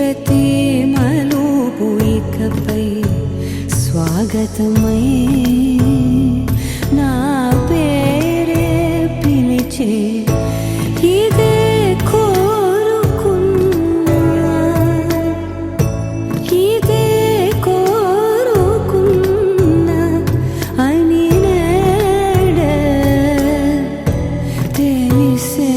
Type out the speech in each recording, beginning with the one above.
ప్రతి మలుపు ఇకపై స్వాగతమై నా పేరే పిలిచే ఇదే కోరుకున్నా ఇదే కోరుకున్నా అని నేడే తెలిసే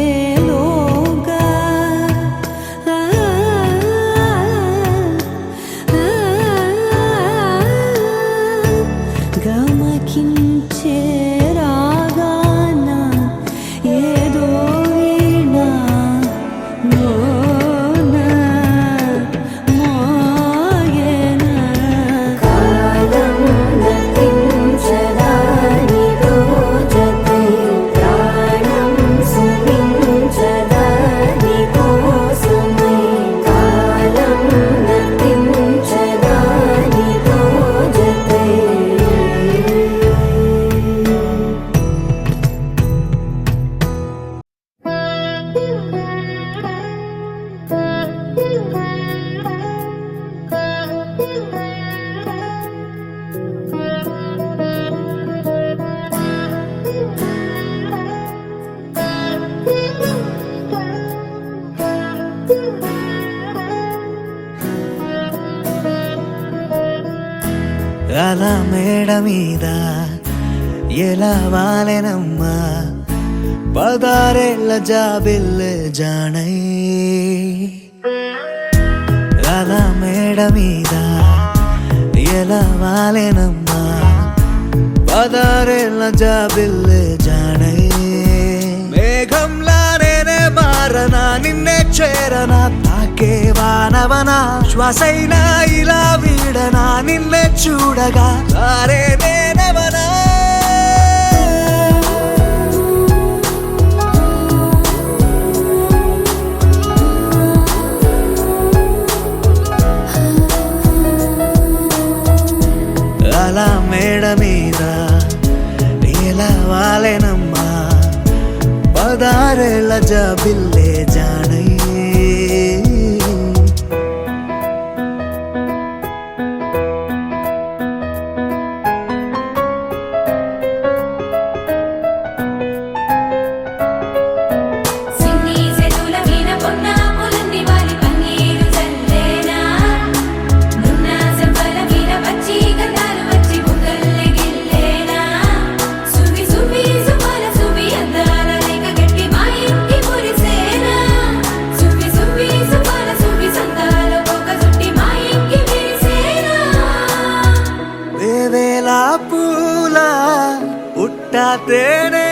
గమనించేలోగా గమకించే రాగాన ఏదో వీణా మోన మోయన కాలం నతించదాని రోజతై ప్రాణం సుమించదాని కోసమై కాలం నతించదాని రోజతై అలా మేడ మీద ఎలా వాలెనమ్మా పదారేళ్ళ జాబిల్లె జానై అలా మేడ మీద ఎలా వాలెనమ్మా పదారేళ్ళ జాబిల్లె జానై మేఘంలా నేనే మారనా నిన్నే చేరనా తాకే వానవనా శ్వాసైనా ఇలా వీడనా నిన్నే చూడగా సారే నేనవనా అలా మేడ మీద ఎలా వాలెనమ్మా పదారేళ్ళ జాబిల్లే జానై తేనే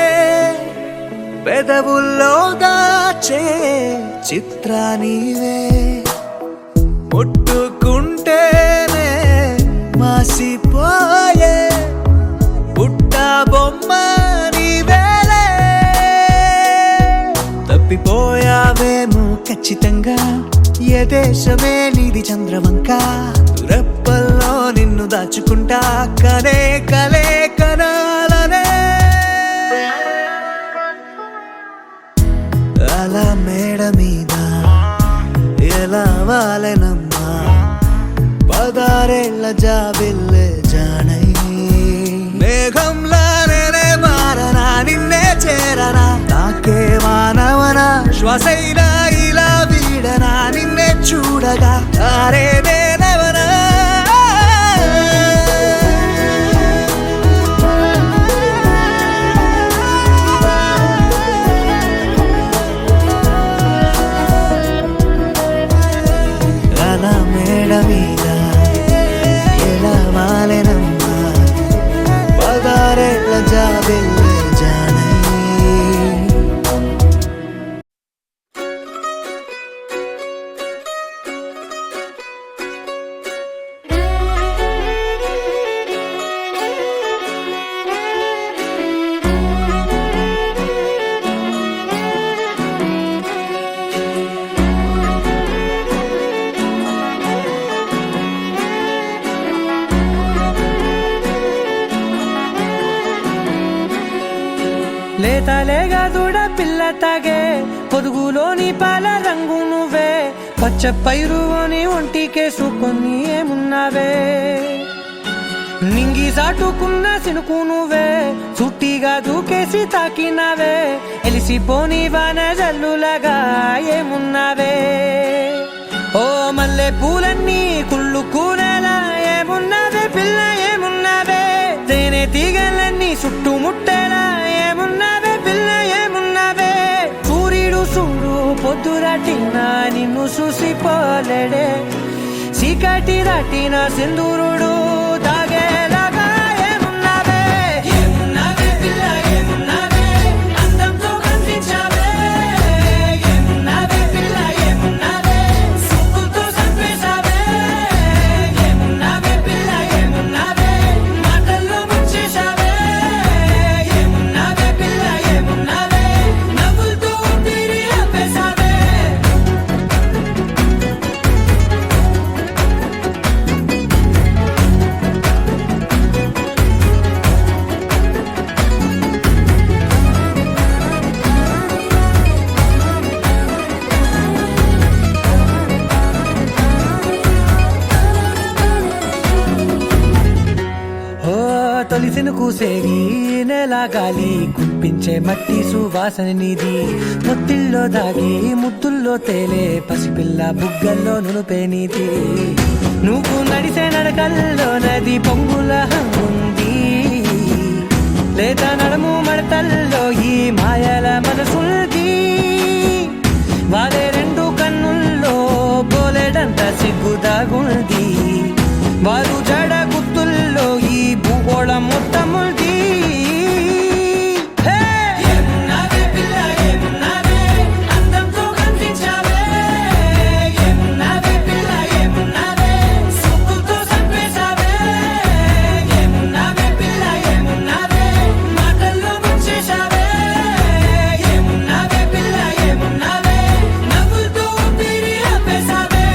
పెదవుల్లో దాచే చిత్ర నీవే ముట్టుకుంటేనే మాసిపోయే పుట్ట బొమ్మ నీవేలే తప్పిపోయావేమో ఖచ్చితంగా ఏ దేశమే నీది చంద్రవంక రెప్పల్లో నిన్ను దాచుకుంటా కలే కలే కనాల శ్వాసైనా ఇలా వీడనా నిన్నే చూడగా అరే నేనెవనా అలా మేడ మీద ఎలా వాలెనమ్మా పగారేళ్ళ జాబిల్లే జానై లేతలేగా దూడ పిల్ల తాగే పొదుగులోని పాల రంగు నువ్వే పచ్చ పైరుని ఒంటికేసుకొని ఏమున్నావే నింగి సాటుకున్న సినుకు నువ్వే చుట్టిగా దూకేసి తాకినావే ఎలిసిపోని వాన జల్లులగా ఏమున్నావే ఓ మల్లె పూలన్నీ కుళ్ళు కూరలా ఏమున్నావే పిల్ల ఏమున్నావే తేనె తీగలన్నీ చుట్టుముట్టేలా ఏమున్నావే పిల్ల ఏమున్నావే సూర్యుడు చూడు పొద్దురాటినా నిన్ను చూసిపోలేడే చీకటి దాటిన సింధూరుడు తాగేలాగా ఏమున్నావే ఏమున్నావే పిల్ల ఏమున్నావే అందంతో కనిపించావే ఏమున్నావే పిల్ల ఏమున్నావే సుక్కుతో చంపేశావే ఏమున్నావే పిల్ల ఏమున్నావే మాటల్లో ముంచేశావే ఏమున్నావే పిల్ల ఏమున్నావే నవ్వులతో ఊపిరి ఆపేశావే ఓ తొలిసిన కూసేరి నెల గాలి కుప్పించే మట్టి సువాసన నీది ముత్తిల్లో దాగి ముత్తుల్లో తేలే పసిపిల్ల బుగ్గల్లో నునుపే నీది నువ్వు నడిసే నడకల్లో నది పొంగుల హంగుంది లేదా నడుము మడతల్లో ఈ మాయల మనసుంది వారే రెండు కన్నుల్లో బోలెడంత సిగ్గుదాగుంది వారు జడ గుత్తుల్లో ఈ భూగోళం మొత్తముంది ఏమున్నావే పిల్ల ఏమున్నావే అందంతో కనిపించావే ఏమున్నావే పిల్ల ఏమున్నావే సుక్కుతో చంపేశావే ఏమున్నావే పిల్ల ఏమున్నావే మాటల్లో ముంచేశావే ఏమున్నావే పిల్ల ఏమున్నావే నవ్వులతో ఊపిరి ఆపేశావే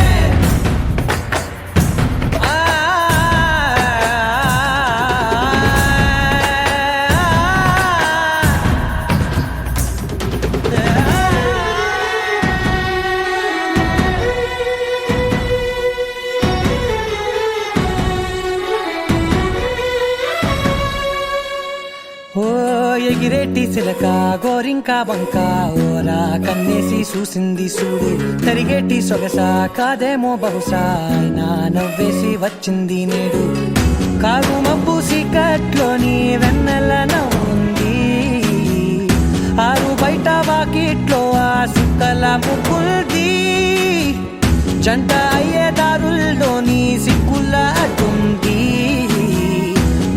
ఓ ఎగిరేటి సిలక గోరింక వంక ఓరా కన్నేసి చూసింది చూడు తరిగేటి సొగస కాదేమో బహుశా అయినా నవ్వేసి వచ్చింది నేడు కారు మబ్బు సీకట్లోని వెన్నెల నవ్వుంది ఆరు బయట వాకిట్లో ఆ సుక్కల ముగ్గుల్ది జంట అయ్యే దారుల్లోని సిగ్గుల అడ్డుంది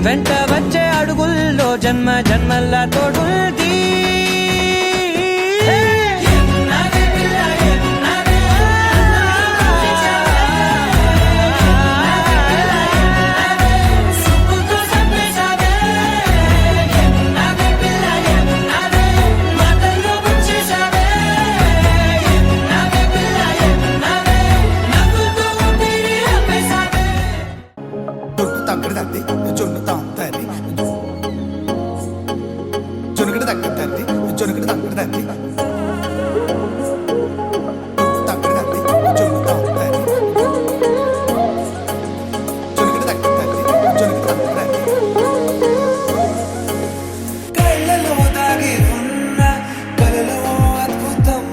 వెంట వచ్చే అడుగుల్లో జన్మ జన్మల తోడుంది ఏమున్నావే పిల్ల ఏమున్నావే సుక్కుతో చంపేశావే ఏమున్నావే పిల్ల ఏమున్నావే మాటల్లో ముంచేశావే ఏమున్నావే పిల్ల ఏమున్నావే నవ్వులతో ఊపిరి ఆపేశావే తగ్గడదండి జొన్నుతాం తల్లి జొనుకడు తగ్గదండి జొనుకడు తగ్గదండి తగ్గదండి జొన్నుతాం తల్లి జొనుకడు తగ్గదండి జొనుకడు తగ్గదండి కళ్ళలో దాగి ఉన్న కలలో అద్భుతం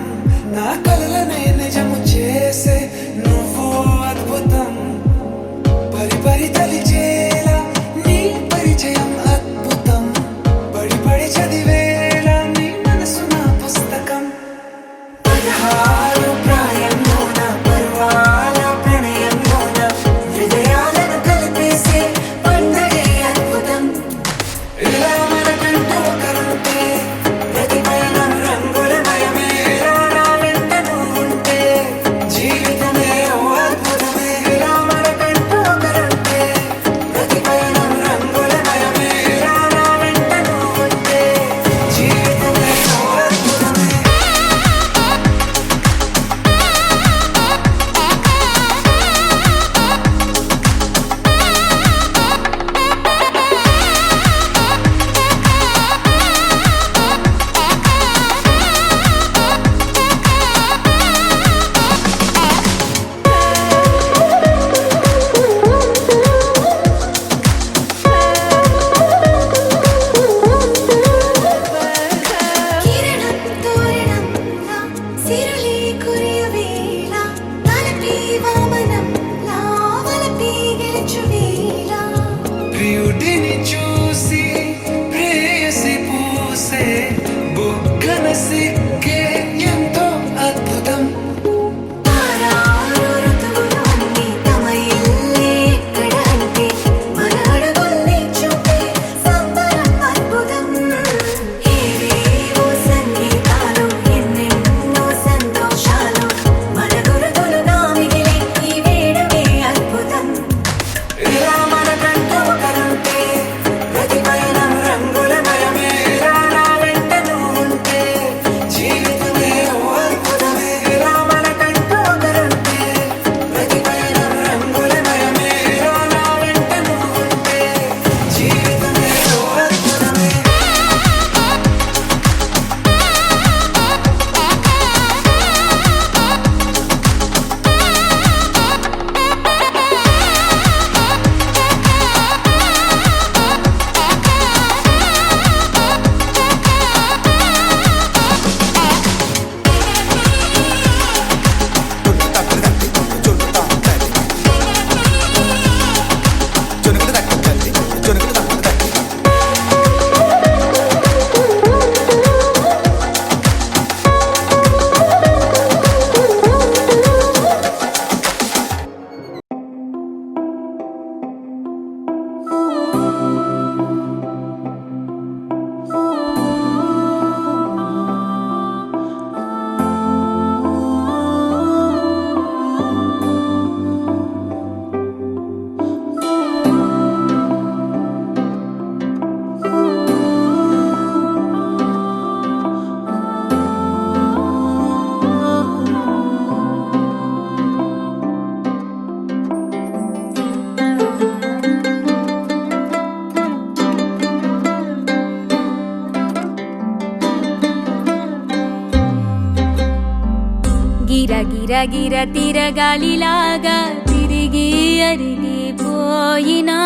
గిర తిరగాలిలాగా తిరిగి అరిగిపోయినా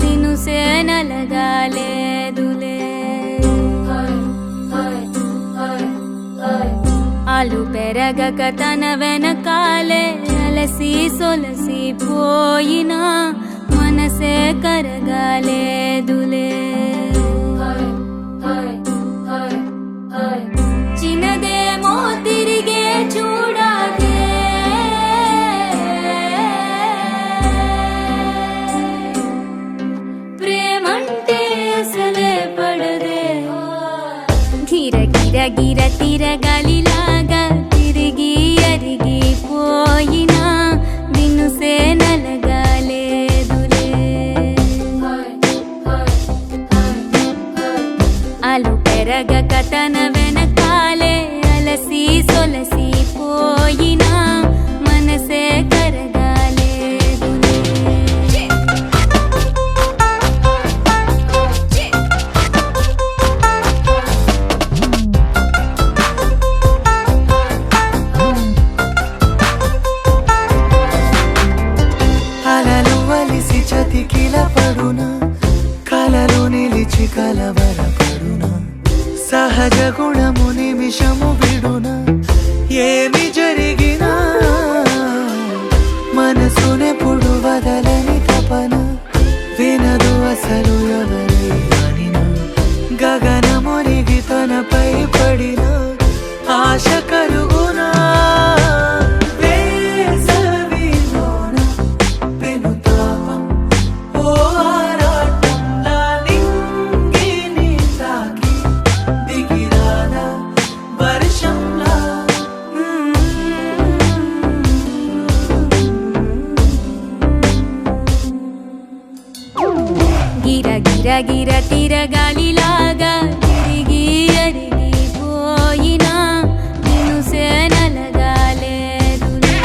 దినుసే నలగాలేదులే ఆలు పెరగక తన వెనకాలే అలసి సొలసి పోయినా మనసే కరగాలేదులే చిన్నదేమో తిరిగే చూడాదే ప్రేమంటే అసలే పడదే గిర తిరగాలిలాగా తిరిగి అరిగిపోయినా దినుసే నలగాలేదులే ఆలు పెరగక తన వెనకాలే అలసి సొలసి పోయినా మనసే కరగాలేదులే అలలు వలిసి చతికిల పడునా కలలు నిలిచి కలవరపడునా సహజ గుణము నిమిషము విడునా ఏమి జరిగినా మనసునెప్పుడు వదలని తపన వినదు అసలు ఎవరి అనినా గగనమునిగి తనపై పడిన ఆశ కలుగునా వేసవిలోన పెనుతాపం ఓ ఆరాటంలా నింగిని తాకి దిగిరాదా వర్షంలా గిర తిరగాలిలాగా తిరిగి అరిగిపోయినా దినుసే నలగాలేదులే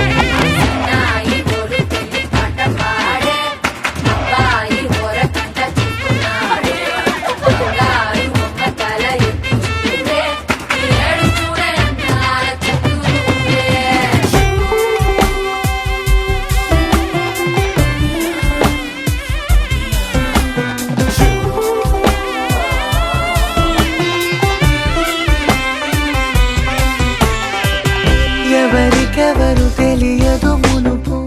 ఎవరికెవరు తెలియదు మునుపు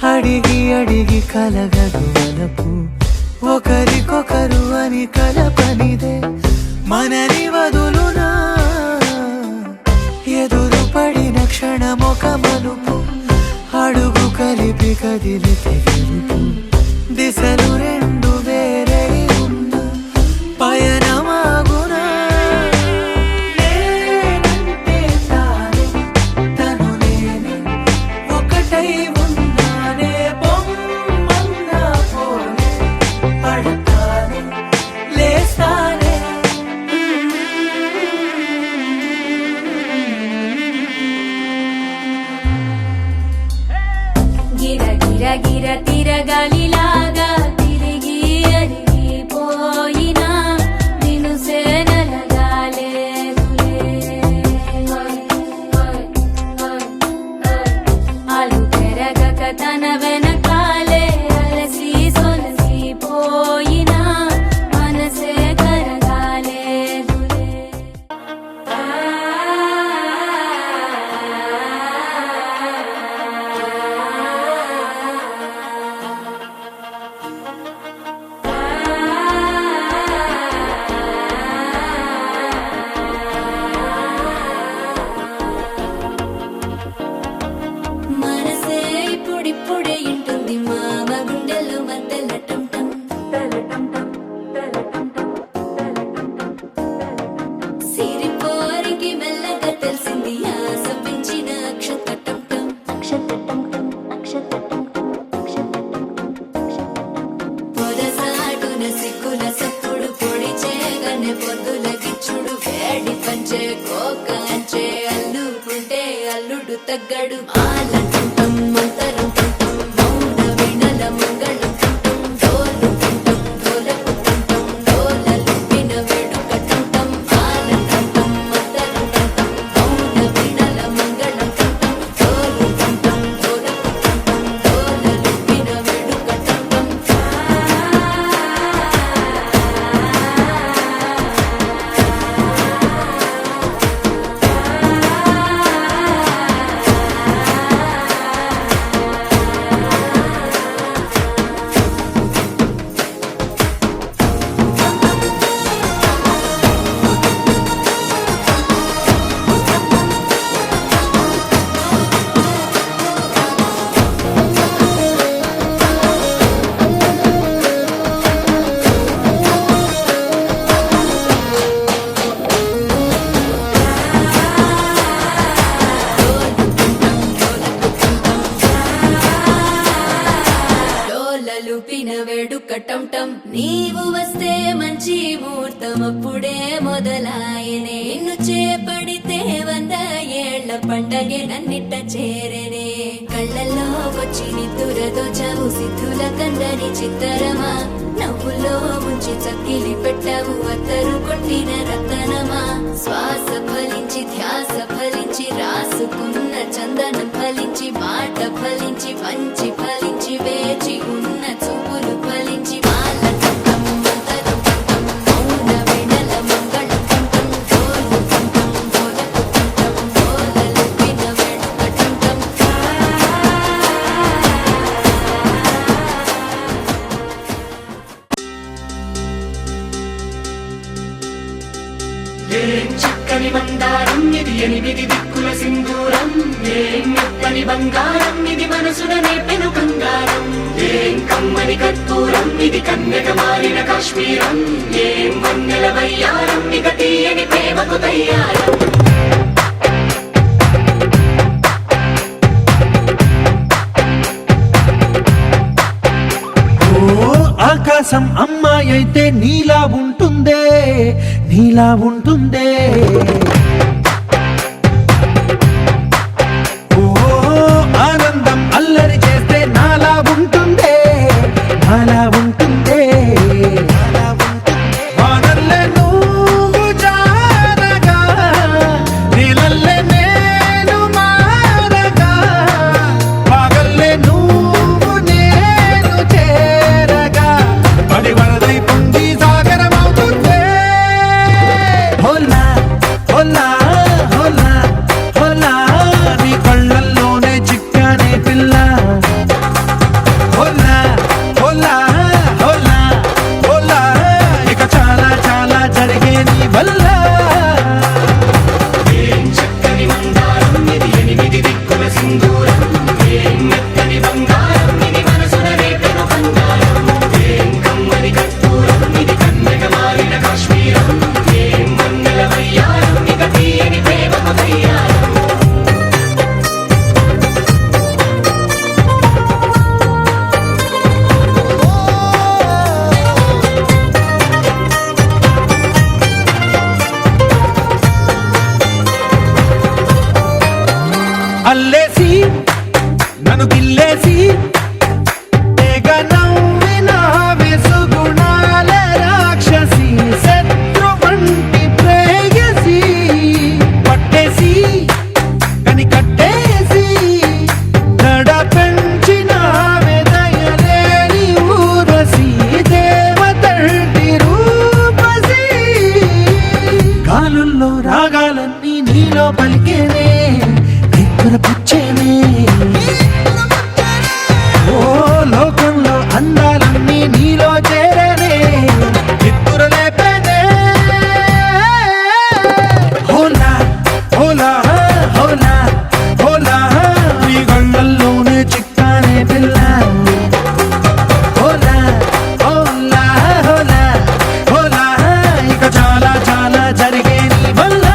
అడిగి కలగదు వలపు ఒకరికొకరు అని కలపనిదే మనని వదులునా ఎదురు పడిన క్షణమొక మలుపు అడుగు కలిపి కదిలితే గెలుపు దిశలు రెండు వేరే ఉన్న పయనమాగునా నేనంటే తానే తను నేనే ఒకటై ఉన్నానే బొమ్మన్నా పోనే పడతానే లేస్తానే గిర తిరగాలిలాగా తిరిగి అరిగిపోయినా దినుసే నలగాలేదులే ఆలు పెరగక తన వెనకాలే అలసి సొలసి పోయినా మనసే కరగాలేదులే మనసే ఇప్పుడిప్పుడే ఇంటుంది మామ గుండెల్లో మధ్యల టం టం సిరిపోరికి మెల్లగా తెలిసింది ఆశ పెంచిన అక్షత టం టం పొరసాటున సిగ్గుల సప్పుడు పొడి చేయగానే పొద్దుల గిచ్చుడు వేడి పంచే కోకంచే అల్లుకుంటే అల్లుడు తగ్గడు ఆలంటుంటం మంతరం టుంటం మౌన వినల మంగళం టుంటం డోలు టుంటం డోలకు టుంటం డోలలు విన వేడుక టుంటం ఆలంటుంటం మంతరం టుంటం మౌన వినల మంగళం టుంటం డోలు ఆటమప్పుడే మొదలాయనే నిన్ను చేపడితే 100 ఏళ్ల పండగే నన్నిట్ట చేరనే కళ్ళల్లో వచ్చి నిద్దురతో చావు సిద్ధుల కందని చిత్తరమా నవ్వులో ముంచి చక్కిలి పెట్టావు అత్తరు కొట్టిన రతనమా శ్వాస ఫలించి ధ్యాస ఫలించి రాసుకున్న చందనం ఫలించి మాట ఫలించి మంచి ఫలించి వేచి ఉన్న చూపులు ఫలించి మాల కంఠం మంతరం కంఠం మౌన వెనల మంగళ కంఠం డోలు కంఠం డోలకు కంఠం డోలలు విన వెడుక కంఠం ఏం చక్కని మందారం ఇది 8 దిక్కుల సింధూరం ఏం మెత్తని బంగారం ఇది మనసున నేపెను కంగారం ఏం కమ్మని కర్పూరం ఇది కన్యక మారిన కాశ్మీరం ఏం వన్నెల వయ్యారం ఇక తీయని ప్రేమకు తయ్యారం ఆకాశం అమ్మాయి అయితే నీలా ఉంటుందే నీలా ఉంటుందే ఓ ఆనందం అల్లరి చేస్తే నాలా ఉంటుందే నాలా ఉంటుందే వానల్లే నువ్వు జారగా నీలల్లే నేను మారగా పగల్లే నువ్వు నేను చేరగా పడి వరదై పొంగి సాగరమవుతుందే హోలా హోలా హోలా హోలా నీ కళ్ళల్లోనే చిక్కానే పిల్ల హోలా హోలా హోలా హోలా ఇక చాలా చాలా జరిగే నీ వల్ల ఏం చక్కని మందారం ఇది 8 దిక్కుల సింధూరం ఏం మెత్తని బంగారం ఇది మనసున రేపెను కంగారం ఏం కమ్మని కర్పూరం ఇది కన్యక మారిన కాశ్మీరం ఏం వన్నెల వయ్యారం ఇక తీయని ప్రేమకు తయ్యారం అల్లేసి నన్ను గిల్లేసి తెగ నవ్విన వెసుగుణాల రాక్షసి శత్రు వంటి ప్రేయసి పట్టేసి కని కట్టేసి దడ పెంచిన దయలేని ఊరసి దేవతంటి రూపసి గాలుల్లో రాగాలన్నీ నీలో పలికేనే పుచ్చేనే ఓ లోకంలో అందాలన్నీ నీలో చేరనే చిత్తురు లేపేనే హోలా హోలా హోలా హోలా నీ గళ్ళల్లోనే చిక్కానే పిల్ల హోలా హోలా హోలా హోలా ఇక చాలా చాలా జరిగే నీ వల్ల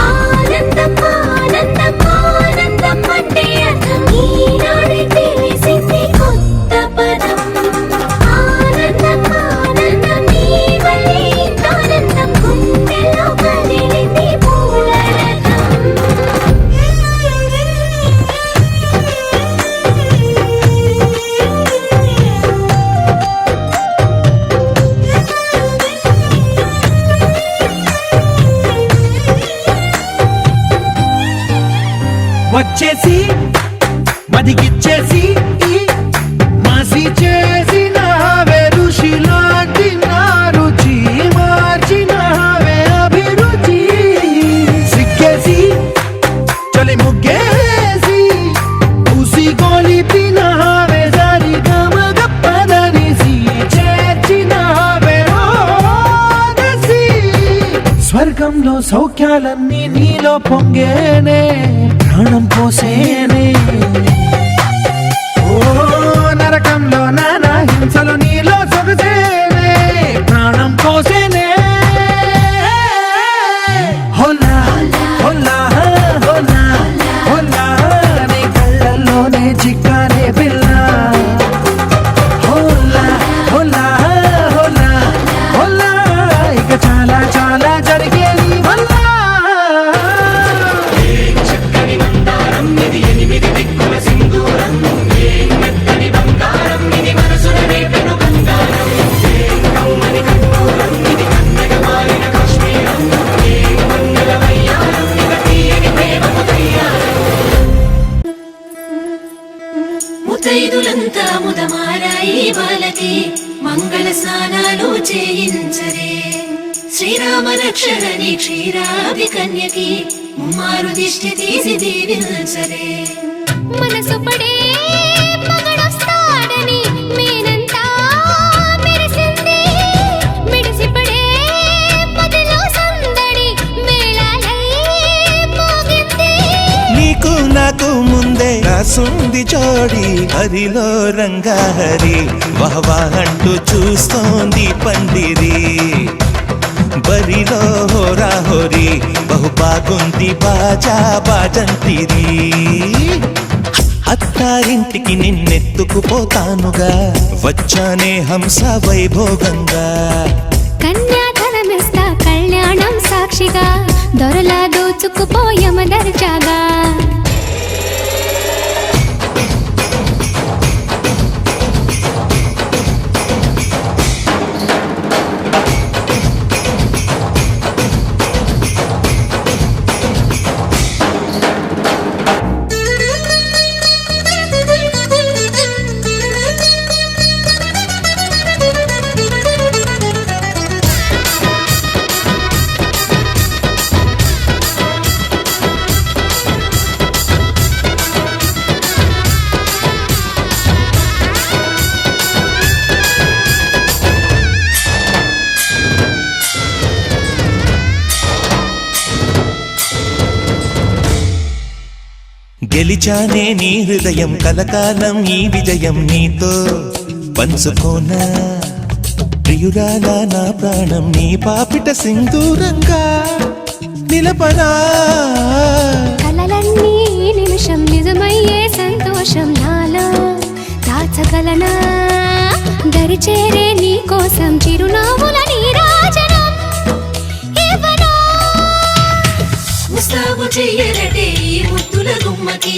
ఆనందం ఆనందం ఆనందం అంటే అర్థం ఈనాడే తెలిసింది కొత్త పదం ఆనందం ఆనందం నీ వల్లే ఇంత ఆనందం గుండెలో కదిలింది పూల వచ్చేసి మదిగిచ్చేసి మాసి చేసిన ఋషిలాంటి నా రుచి మార్చినవే అభిరుచి సిక్కేసి చలి ముగ్గేసి పూసి గొలిపినవే సరి గమగప్పదనిసి చేర్చినవే రోదసి స్వర్గంలో సౌఖ్యాలన్నీ నీలో పొంగేనే ప్రాణం పోసేనే ఓ నరకంలో నానా హింసలు నీలో సొగసేనే ప్రాణం పోసేనే హోలా హోలా హోలా హోలా ఇల్లంతా ముదమారాయి బాలకి మంగళ స్నానాలు చేయించరే శ్రీరామ రక్షణని క్షీరాది కన్యకి ముమ్మారు దిష్టి తీసి దీవించరే మనసు పడే మగడొస్తాడని మేనంతా మెరిసింది మిడిసిపడే పదిలో సందడి మేళాలై మోగింది నీకు నాకు ముందే రాసుంది జోడి హరిలో రంగాహరి వహవా అంటూ చూస్తోంది పందిరి బరిలో హోరా హోరి బహు బాగుంది బాజా బాజంతిరి అత్తారింటికి నిన్నెత్తుకుపోతానుగా వచ్చానే హంస వైభోగంగా కన్యాధనమిస్తా కళ్యాణం సాక్షిగా దొరలా దోచుకుపోయమ దర్జాగా గెలిచానే నీ హృదయం కలకాలం ఈ విజయం నీతో పంచుకోనా ప్రియురాలా నా ప్రాణం నీ పాపిట సింధూరంగా నిలపనా కలలన్నీ నిమిషం నిజమయ్యే సంతోషం నాలో దాచగలనా దరిచేరే నీ కోసం చిరునవ్వుల నీరాజనం ఇవ్వనా ముస్తాబు చెయ్యరటే ఈ ముద్దుల గుమ్మకి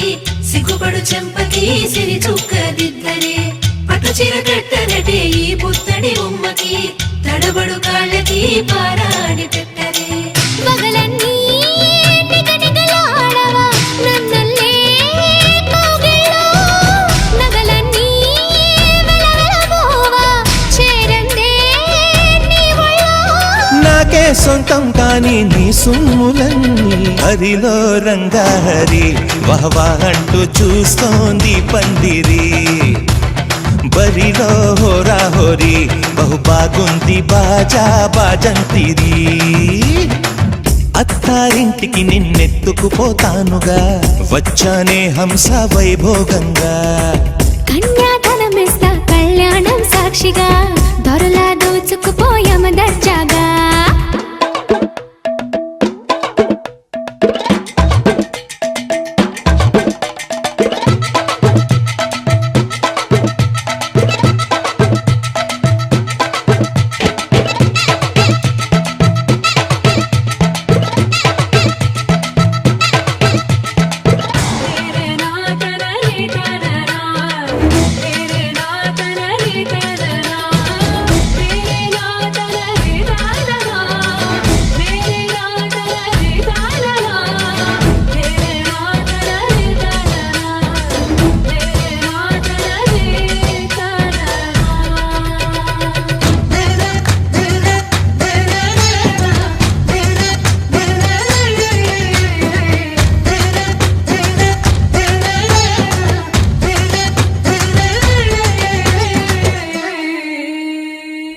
సిగ్గుపడు చెంపకి సిరి చుక్క దిద్దరే పట్టు చీర కట్టరటే ఈ పుత్తడి బొమ్మకి తడబడు కాళ్ళకి పారాడి పెట్టరే మగలన్నీ నిగనిగలాడవా నన్నల్లే కౌగిల్లో నగలన్నీ వెలవెలబోవా చేరందే నీ ఒళ్ళో నాకే సొంతం కాని నీ సుమ్ములన్నీ హరిలో రంగాహరి వహవా అంటూ చూస్తోంది పందిరి బరిలో హోరా హోరి బహు బాగుంది బాజా బాజంతిరి అత్తారింటికి నిన్నెత్తుకుపోతానుగా వచ్చానే హంస వైభోగంగా కన్యాధనమిస్తా కళ్యాణం సాక్షిగా దొరలా దోచుకుపోయమ దర్జాగా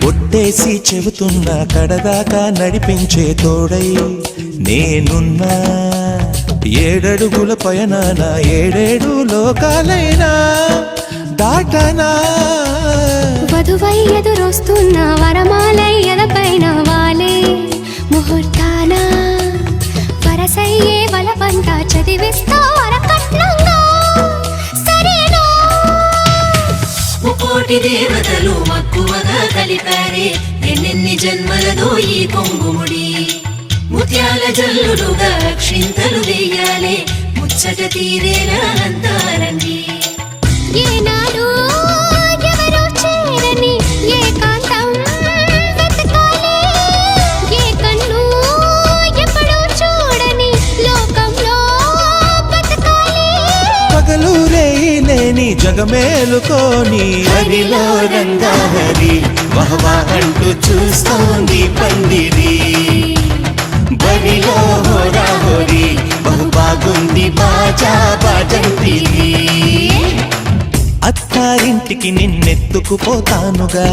ఒట్టేసి చెబుతున్నా కడదాకా నడిపించే తోడై నేనున్నా ఏడడుగుల పయనాన ఏడేడు లోకాలైనా దాటనా వధువై ఎదురొస్తున్న వరమాలై ఎలపైన వాలే ముహూర్తాన వరసయ్యే వలపంతా చదివిస్తా వరకట్నంగా సరేనా ముకోటి దేవతలు మక్కువగా కలిపారే ఎన్నెన్ని జన్మలదో ఈ కొంగుముడి ముత్యాల జల్లులుగా క్షింతలు వేయాలే ముచ్చట తీరేలా అంతారండి ఏనాడు ఎవరో చేరని ఏకాంతం వెతకాలి ఏ కన్ను ఎప్పుడూ చూడని లోకంలో బతకాలి పగలు రేయి లేని జగమేలుకోని హరిలో రంగా హరి వహవా అంటూ చూస్తోంది పందిరి బడిలో హోరా హోరి బహు బాగుంది బాజా బాజంతిరి అత్తారింటికి నిన్నెత్తుకుపోతానుగా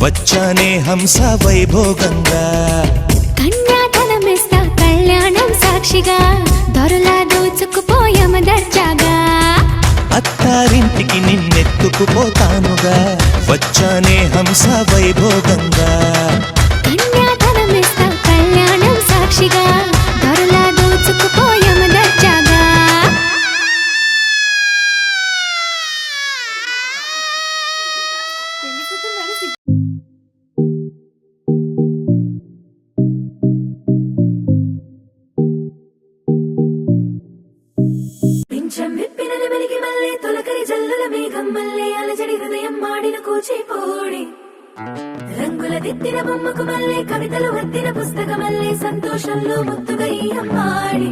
వచ్చానే హంస వైభోగంగా కన్యాధనమిస్తా కళ్యాణం సాక్షిగా దొరలా దోచుకుపోయామ దర్జాగా అత్తారింటికి నిన్నెత్తుకుపోతానుగా వచ్చానే హంస వైభోగంగా కన్యాధనమిస్తా కళ్యాణం సాక్షిగా దొరలా దోచుకుపోయామ దర్జాగా పింఛం విప్పిన నెమలికి మళ్ళీ తొలకరి జల్లుల మేఘం మళ్ళీ అలజడి హృదయం మాడిన కూచిపోడి రంగుల దిద్దిన బొమ్మకు మళ్ళీ కవితలు వద్దిన పుస్తకం మళ్ళీ సంతోషంలో ముద్దుగా ఈ అమ్మాడి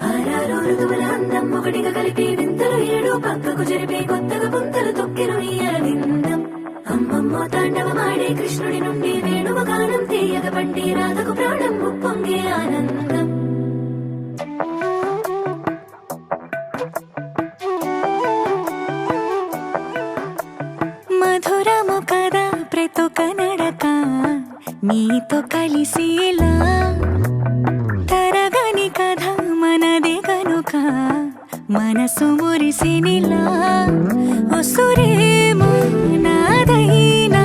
ఆరారు ఋతువుల అందం ఒకటిగా కలిపి వింతలు ఏడు పక్కకు జరిపే కొత్తగా పుంతలు తొక్కెను ఈ అరవిందం అమ్మమ్మో తాండవమాడే కృష్ణుడి నుండి వేణువ గానం తీయగ పండి రాధకు ప్రాణం ఉప్పొంగే ఆనందం మధురము కదా ప్రతొక నడక నీతో కలిసేలా తరగని కథ మనదే కనుక మనసు మురిసినిలా ఒసురేమో నాదైనా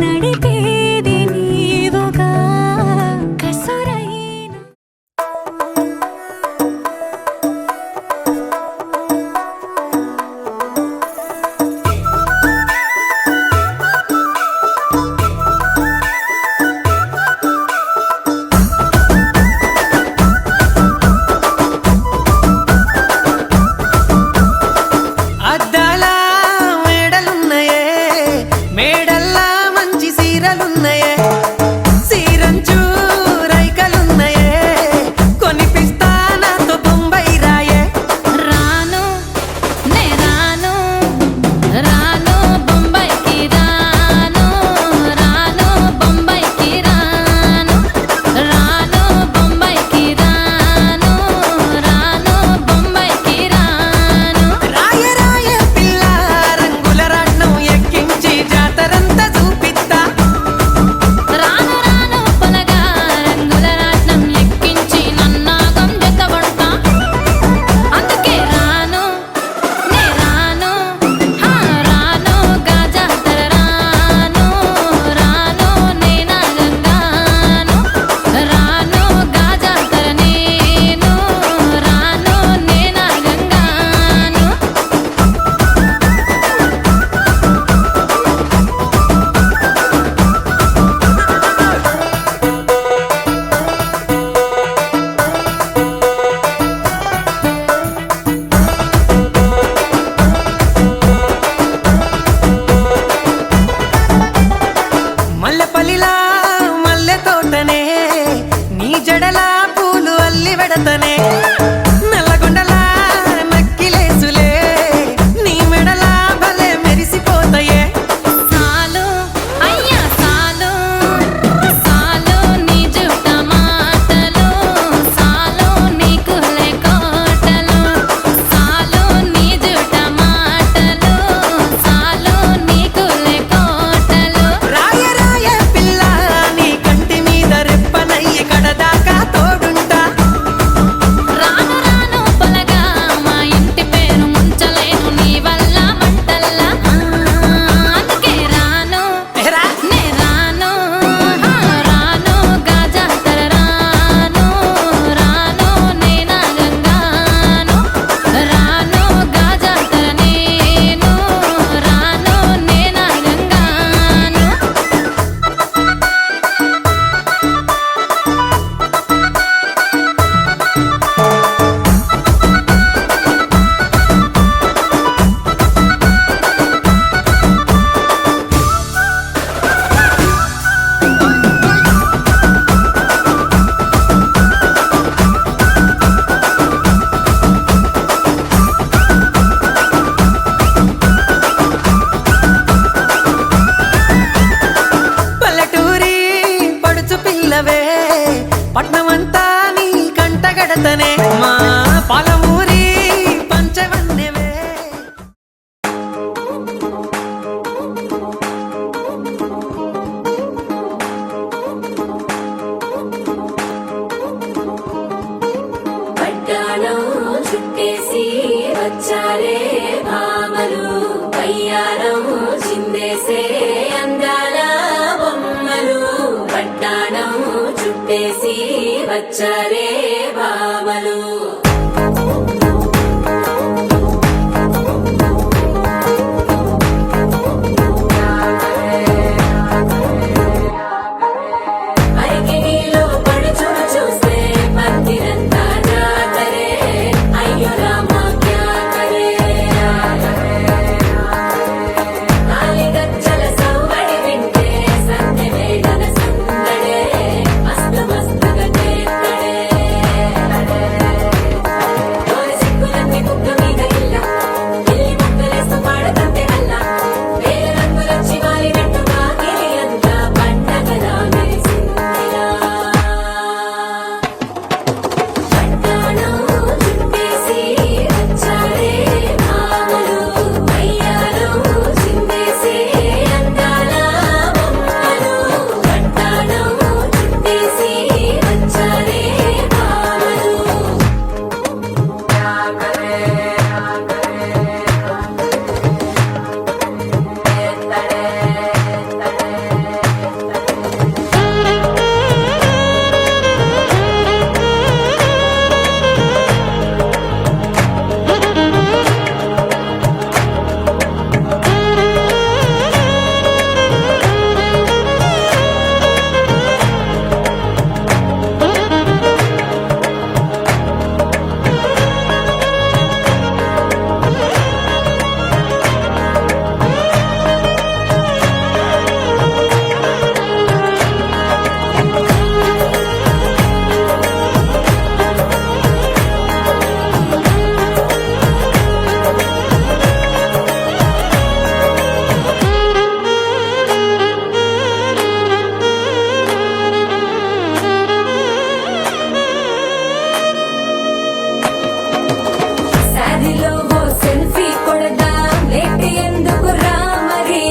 నడిపేది నీవుగా కసురైనా అద్దాల మేడలున్నాయే వచ్చారే భామలు వయ్యారం చిందేసే అందాల బొమ్మలు పట్టాణం చుట్టేసి వచ్చారే భామలు అరిగిణిలో పడుచును చూస్తే మందిరంతా జాతరే అయ్యో రామా క్యా కరే నాలిగచ్చల సవ్వడి వింటే సంధ్య వేళన సందడే మస్తు మస్తుగా చేత్తడే తోరి సిక్కులన్నీ బుగ్గ మీద ఇల్ల ఇల్లి ముక్కలేస్తూ పాడతంతే అల్ల వేల రంగులొచ్చి మారినట్టు వాకిలి అంతా పండగలా మెరిసిందిలా పట్టాణం చుట్టేసి వచ్చారే భామలు వయ్యారం చిందేసే అందాల బొమ్మలు పట్టాణం చుట్టేసి వచ్చారే భామలు సాదిలో ఓ సెల్ఫీ కొడదాం లేట్ ఎందుకు రామరి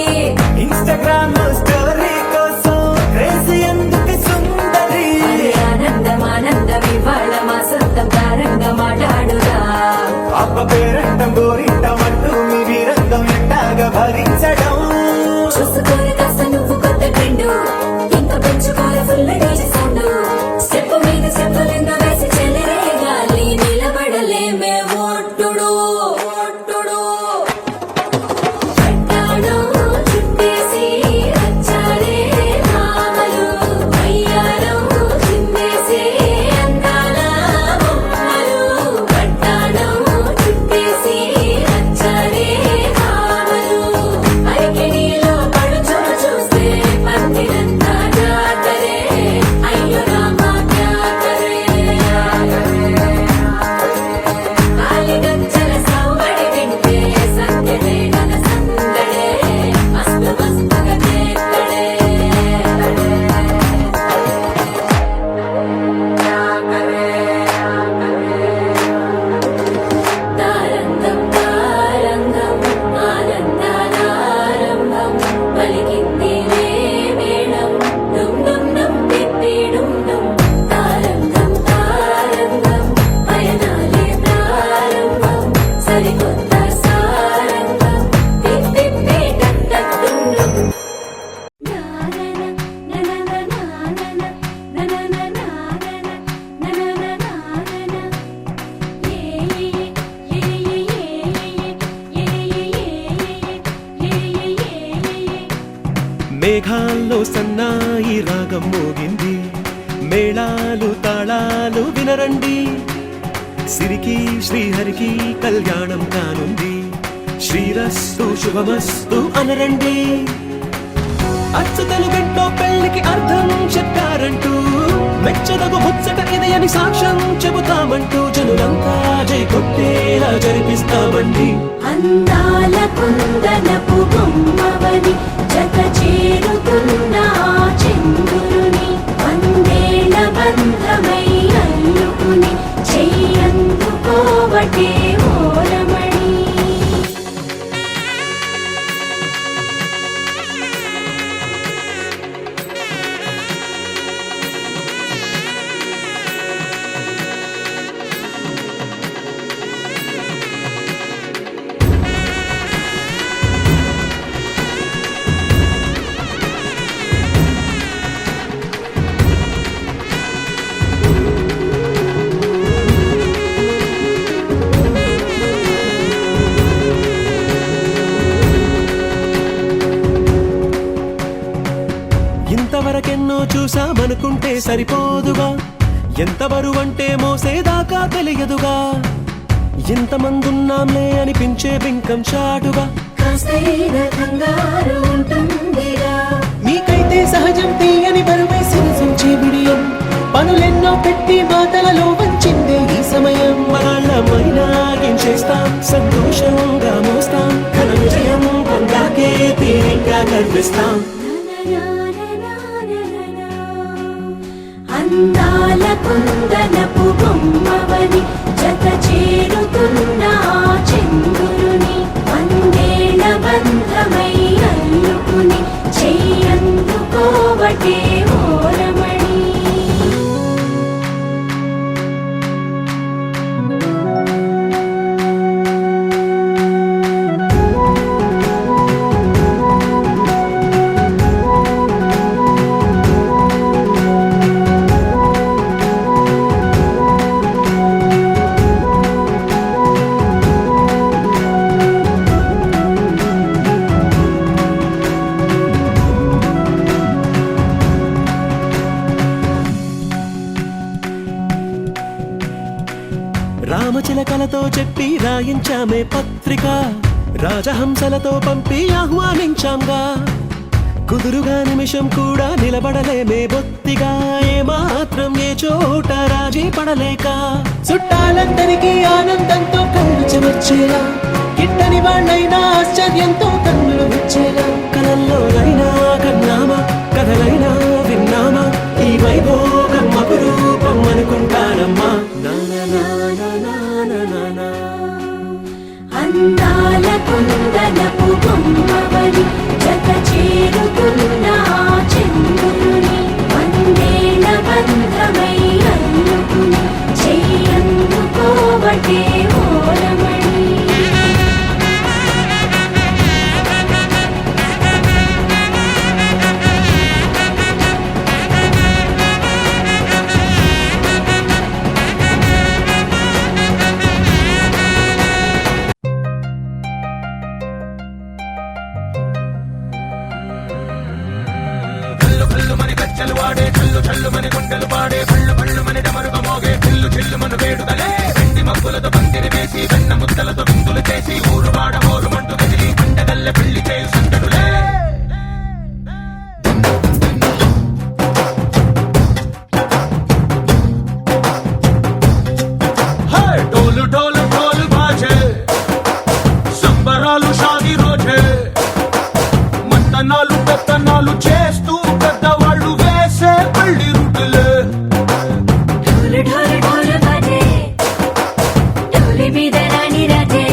ఇన్స్టాగ్రామ్ స్టోరీ కోసం క్రేజీ ఎందుకు సుందరి అరే ఆనందం ఆనందం ఇవాళ మా సొంతం తారంగా మాట్లాడురా అప్ప పేరంటం గోరింటం అంటూ మీ వీరంగం ఎట్టాగా భరించడం చూసుకోరు కాస్త నువ్వు కొత్త ట్రెండ్ ఇంకా పెంచుకోరు ఫుల్ డీజే సౌండ్ స్టెప్ మీద స్టెప్పులెన్నో వేసి చెల్లరే గాలి నిలబడలేమే ఒట్టుడు ఒట్టుడు పట్టాణం చుట్టేసి వచ్చారే భామలు వయ్యారం చిందేసే అందాల బొమ్మలు పట్టాణం చుట్టేసి వచ్చారే భామలు అరిగిణిలో పడుచును చూస్తే మందిరంతా జాతరే అయ్యో రామా క్యా కరే నాలిగచ్చల సవ్వడి వింటే సంధ్య వేళన సందడే మస్తు మస్తుగా చేత్తడే తారంగం తారంగం ఆనందానారంభం పలికింది రే మేళం డుమ్ డుమ్ డుమ్ తిప్పి డుమ్ డుమ్ తారంగం తారంగం పయనాలే ప్రారంభం సరికొత్త సారంగం తిప్పి టక్ టక్ డుమ్ డుమ్ మేఘాల్లో సన్నాయి రాగం మోగింది మేళాలు తాళాలు వినరండి సిరికి శ్రీహరికి కళ్యాణం కానుంది శ్రీరస్తు శుభమస్తు అనరండి అచ్చతలు గంటో పెళ్లికి అర్థం చెప్పారంటూ మెచ్చదగు ముచ్చట ఇది అని సాక్ష్యం చెబుతామంటూ జనులంతా జై కొట్టేలా జరిపిస్తామండి అందాల కుందనపు బొమ్మవని జత చేరుతున్న ఆ చంద్రుని వందేళ్ల బంధమై అల్లుకుని చెయ్యందుకోవటే ఓరమణి చూసామనుకుంటే సరిపోదుగా, ఎంత బరువంటే మోసేదాకా తెలియదుగా, ఎంతమందున్నాంలే అనిపించే బింకం చాటుగా. కాస్తైన కంగారు ఉంటుందిరా, మీకైతే సహజం తీయని బరువై సిరసించే బిడియం, పనులెన్నో పెట్టి మాటలలో వంచిందే ఈ సమయం. మనాళ్ళమైనా ఏం చేస్తాం, సంతోషంగా మోస్తాం, ఘన విజయం పొందాకే తీరిగ్గా గర్విస్తాం. అందాల కుందనపు బొమ్మవని జత చేరుతున్న ఆ చంద్రుని, వందేళ్ల బంధమై అల్లుకుని చెయ్యందుకోవటే ఓరమణి. రామచిలకలతో చెప్పి రాయించామే పత్రిక, రాజహంసలతో పంపి ఆహ్వానించాంగా, కుదురుగా నిమిషం కూడా నిలబడలేమే బొత్తిగా, ఏమాత్రం ఏ చోట రాజీ పడలేక, చుట్టాలందరికీ ఆనందంతో కళ్ళు చెమర్చేలా, గిట్టని వాళ్ళైనా ఆశ్చర్యంతో కన్నులు వచ్చేలా, కలల్లోనైనా కన్నామా, కథలైనా విన్నామా, ఈ వైభోగం అపురూపం అనుకుంటానమ్మా. అందాల కుందనపు బొమ్మవని జత చేరుతున్న ఆ చంద్రుని, వందేళ్ల బంధమై అల్లుకుని చెయ్యందుకోవటే ఓరమణి. ढोल ढोल ढोल बाजे సంబరాలు షాది రోజే, మంతనాలు పెత్తనాలు చేస్తూ పెద్దవాళ్ళు వేసే పల్లి రుటులే. ఢోలు ఢోలు ఢోలు బాజే, ఢోలి మీద రాణి రాజే,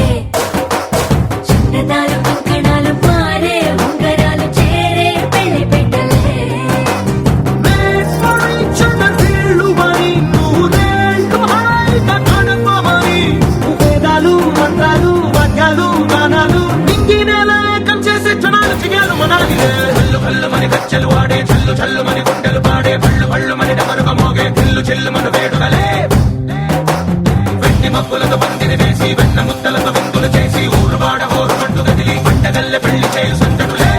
చందనాలు కంకణాలు మారే, ఉంగరాలు చేరే పెళ్లి పెట్టలే. Made for each other వీళ్ళు మరి, నూరేళ్ళు హాయిగా గడపమని, వేదాలు మంత్రాలు వాక్యాలు గానాలు నింగి నేల ఏకం చేసే క్షణాలు చిగాలు మనాలిలే. హల్లు హల్లు మని గజ్జలు వాడే, చల్లు చల్లు మని గుండెలు పాడే, పళ్ళు పళ్ళు మని డమరుగ మోగే, చిల్లు చిల్లు మన వేడుకలే. వెండి మబ్బులతో పందిరి వేసి, వెన్న ముద్దలతో విందులు చేసి, ఊరు వాడ హోరు మంటు గదిలి, పంటగల్లె పెళ్లి చేయు సందడులే.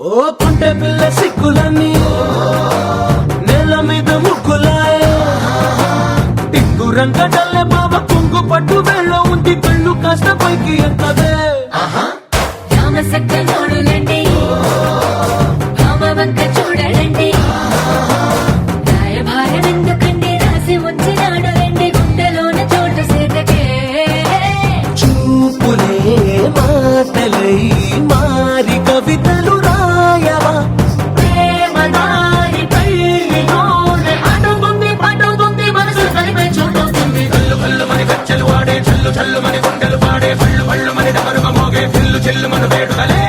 ఓ పుంటె పిల్ల సిక్కులన్నీ నేల మీద ముగ్గులాయ, టింగు రంగడల్లె బాబ కుంగు పట్టు వేళ్ళ ఉంది, కళ్ళు కాస్త పైకి ఎక్కదే. రామసక్క నోడులండి, రామవంక చూడలండి, రాయభారం ఎందుకండి రాసి ఉంచినాడు రండి, గుండెలోన చోటు సేతకే. చూపులే మాటలై మారి కవితలు రాయవా, ప్రేమ దారి పైలోనే అడుగుంది పడుగుంది, మనసు కలిపే చూడుతుంది. కల్లు కల్లు మని గజ్జలు వాడే, చల్లు చల్లు మని గుండెలు పాడే, పళ్ళు పళ్ళు మని డమరుగ మోగే, చిల్లు చిల్లు మన వేడుకలే.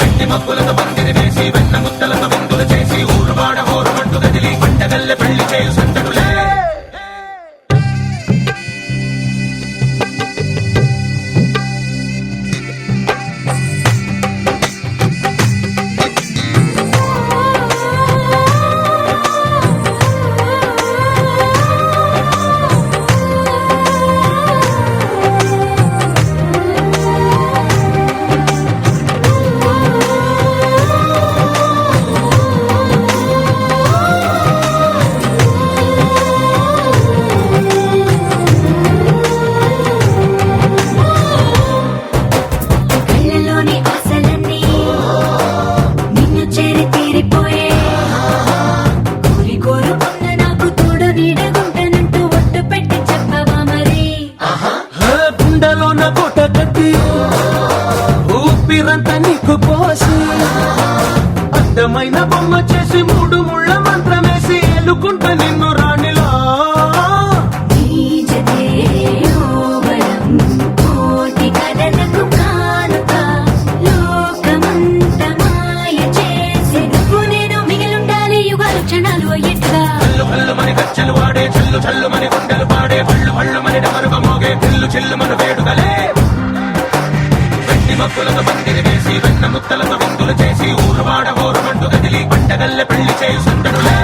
వెండి మబ్బులతో పందిరి వేసి, వెన్న ముద్దలతో విందులు చేసి, ఊరు వాడ హోరు మంటు గదిలి, పంటగల్లె పెళ్లి చేయు సందడులే. అందమైన బొమ్మ చేసి మూడు ముళ్ళ మంత్రమేసి ఎలుకుంట నిన్ను రాణిలా నీజతే యోగడం కోటి కథలకు కానుక లోకమంత మాయ చేసి నువ్వు నేను మిగిలుండాలి యుగాలు క్షణాలు అయ్యేట్టుగా కల్లు కల్లు మని గచ్చలు వాడే చల్లు చల్లు మని గుండెలు పాడే పళ్ళు పళ్ళు మని డమరుగ మోగే పిల్లు చిల్లు మన వేడుకలే వెండి మక్కులతో బందిరి వేసి వెన్న ముత్తలతో విందులు చేసి ఊరువాడ ఊరుమంటూ కదిలి పంటగల్లె పెళ్లి చేయు సందడులే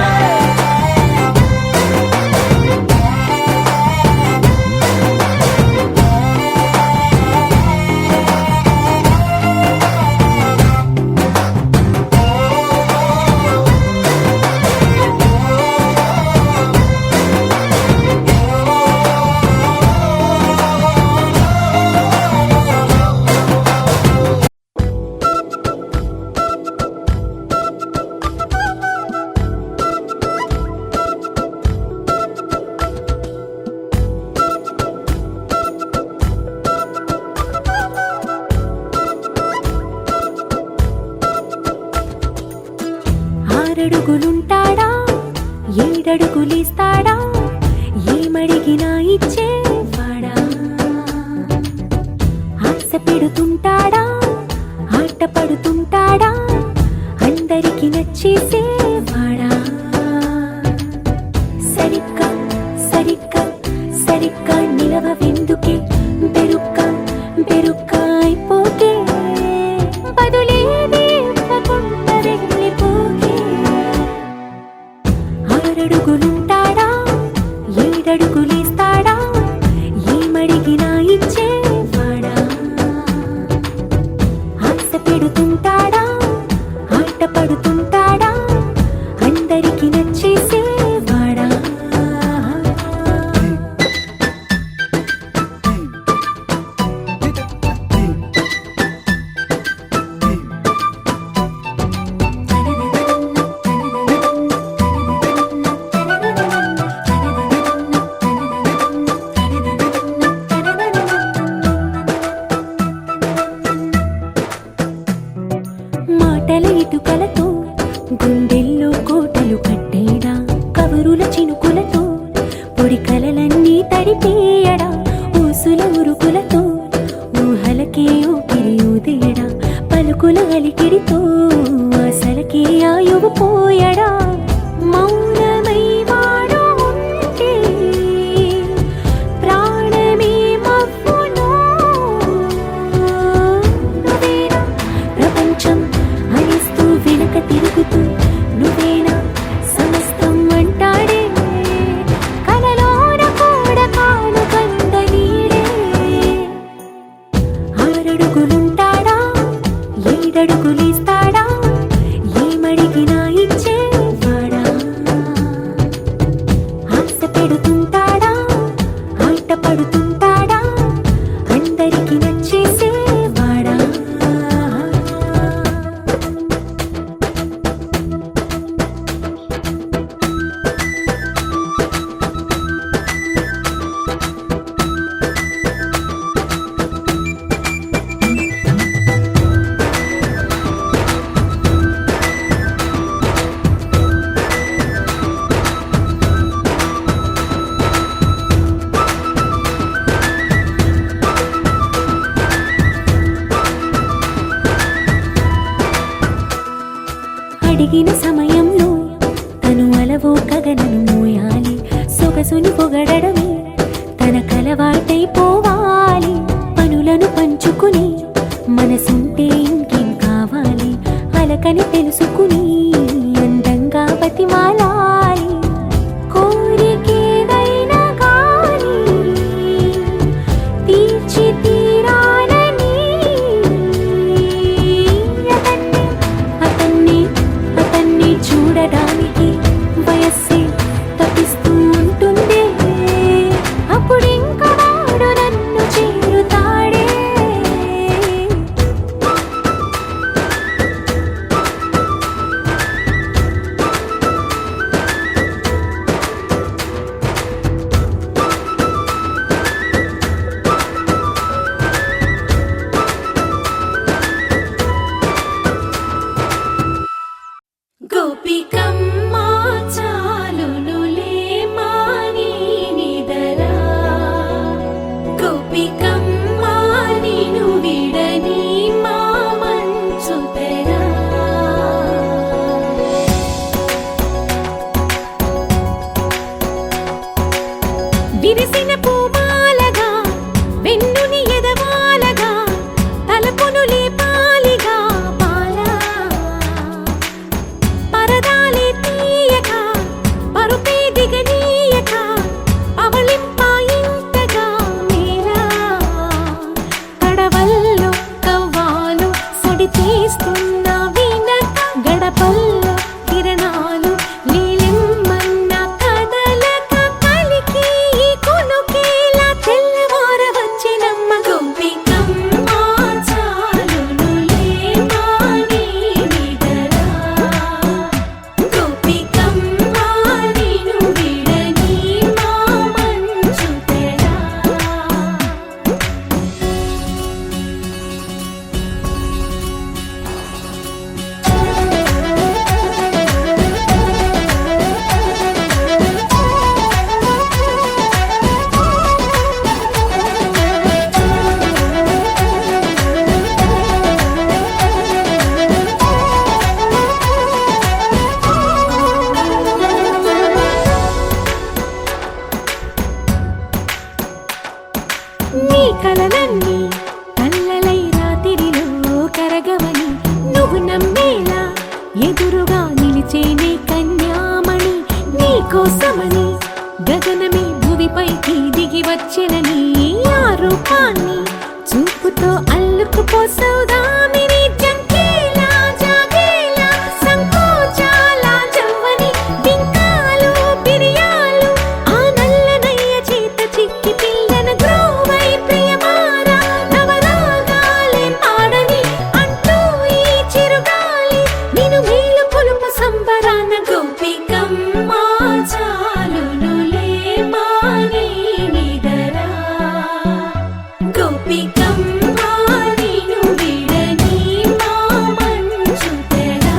ఆరడుగులుంటాడా ఏడడుగులిస్తాడా ఏమడిగినా ఇచ్చేవాడా ఆశ పెడుతుంటాడా ఆట పడుతుంటాడా అందరికి నచ్చేసేవాడా సరిగ్గా సరిగ్గా సరిగ్గా నిలవెందుకే బెరుక్క బెరుక్క అయిపోకే బదులేది ఇవ్వకుండా వెళ్ళిపోకే ఆరడుగులుంటాడా ఏడడుగులేస్తాడా ఏమడిగినా ఇచ్చేవాడా ఆశ పెడుతుంటాడా ఆట పడుతుంటాడా అందరికి నచ్చేసేవాడా మాటల ఇటుకలతో గుండెల్లో కోటలు కట్టేడా కవరుల చినుకులతో పొడి కలలన్నీ తడిపేయడా ఊసుల ఉరుకులతో ఊహలకే ఊపిరి ఊదేయడా పలుకుల అలికిడితో ఆశలకే ఆయువు పోయడా మౌనమై వాడు ఉంటే ప్రాణమే మవ్వునో నువ్వేనా ప్రపంచం అనిస్తూ వెనక తిరుగుతూ నువ్వేనా సమస్తం అంటాడే కలలోన కూడా కాను కంద నీడే ఆరడుగులుంటాడా ఏడడుగులేస్తాడా ఏమడిగినా ఇచ్చేవాడా ఆశ పెడుతుంటాడా ఆట పడుతుంటాడా అందరికి నచ్చేసేవాడా అడిగిన సమయంలో తను అలవో గగనను మోయాలి సొగసుని పొగడమే తనకలవాటైపోవాలి పనులను పంచుకుని మనసుంటే ఇంకేం కావాలి అలకని తెలుసుకుని అందంగా బతిమాలాలి కోరికేదైనా గాని తీర్చి తీరాలని అతన్ని అతన్ని చూడడానికి వయస్సే తప్పిస్తూ ఉంటుంది అప్పుడింక వాడు నన్ను చేరుతాడే గోపికమ్మ చాలునులే మాని నిదరా గోపికమ్మ నిను విడని మా మంచు తెరా విరిసిన పూమాలగా వెన్నుని ఎదవాలగా తలపును లేపాలిగా బాలా పరదాలే తీయక పరుపే దిగనీయక అవళింపాయింతగా మేరా కడవల్లో కవ్వాలు సడి చేస్తున్న వీణత గడపల్లో కిరణాలు నీలిమ్మన్న కదలక కలికి ఈ కొనుకేలా తెల్లవార వచ్చినమ్మ గోపికమ్మ చాలునులే మాని నిదరా గోపికమ్మ నిను విడని మా మంచు తెరా నీ కలలన్నీ కల్లలై రాత్రిలో కరగవని నువ్వు నమ్మేలా ఎదురుగా నిలిచేనే కన్యామణి నీ కోసమని గగనమే భువిపైకి దిగి వచ్చెనని ఆ రూపాన్ని చూపుతో అల్లుకుపోసౌదామిని జంకేలా జాగేలా సంకోచాల జవ్వని బింకాలు బిరియాలు ఆ నల్లనయ్య చేత చిక్కి పిల్లన గ్రోవై ప్రియమారా నవరాగాలే పాడని అంటూ ఈ చిరుగాలి నిను మేలు కొలుపు సంబరాన గోపికమ్మ చాలునులే మాని నిదరా గోపికమ్మ నిను విడని మా మంచు తెరా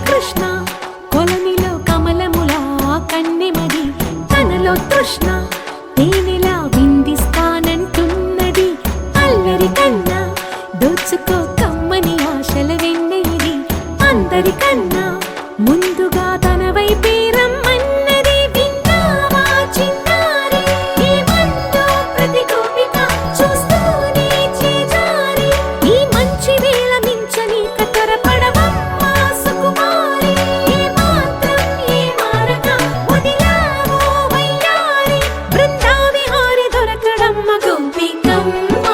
కృష్ణ కొలనిలో కమలములా కన్నెమది తనలో తృష్ణ తేనెలా విందిస్తానంటున్నది అల్లరి కన్నా దోచుకో కమ్మని ఆశల వెన్నెయిది అందరికన్నా ముందుగా తన వైపే రమ్మన్నది విన్నావా చిన్నారి ఏమందో ప్రతి గోపిక చూస్తూనే చేజారి ఈ మంచి వేళ మించని కతరపడవమ్మ సుకుమారి ఏ మాత్రం ఏ మారక వదిలావో వయ్యారి బృందావిహారి దొరకడమ్మ గోపికమ్మ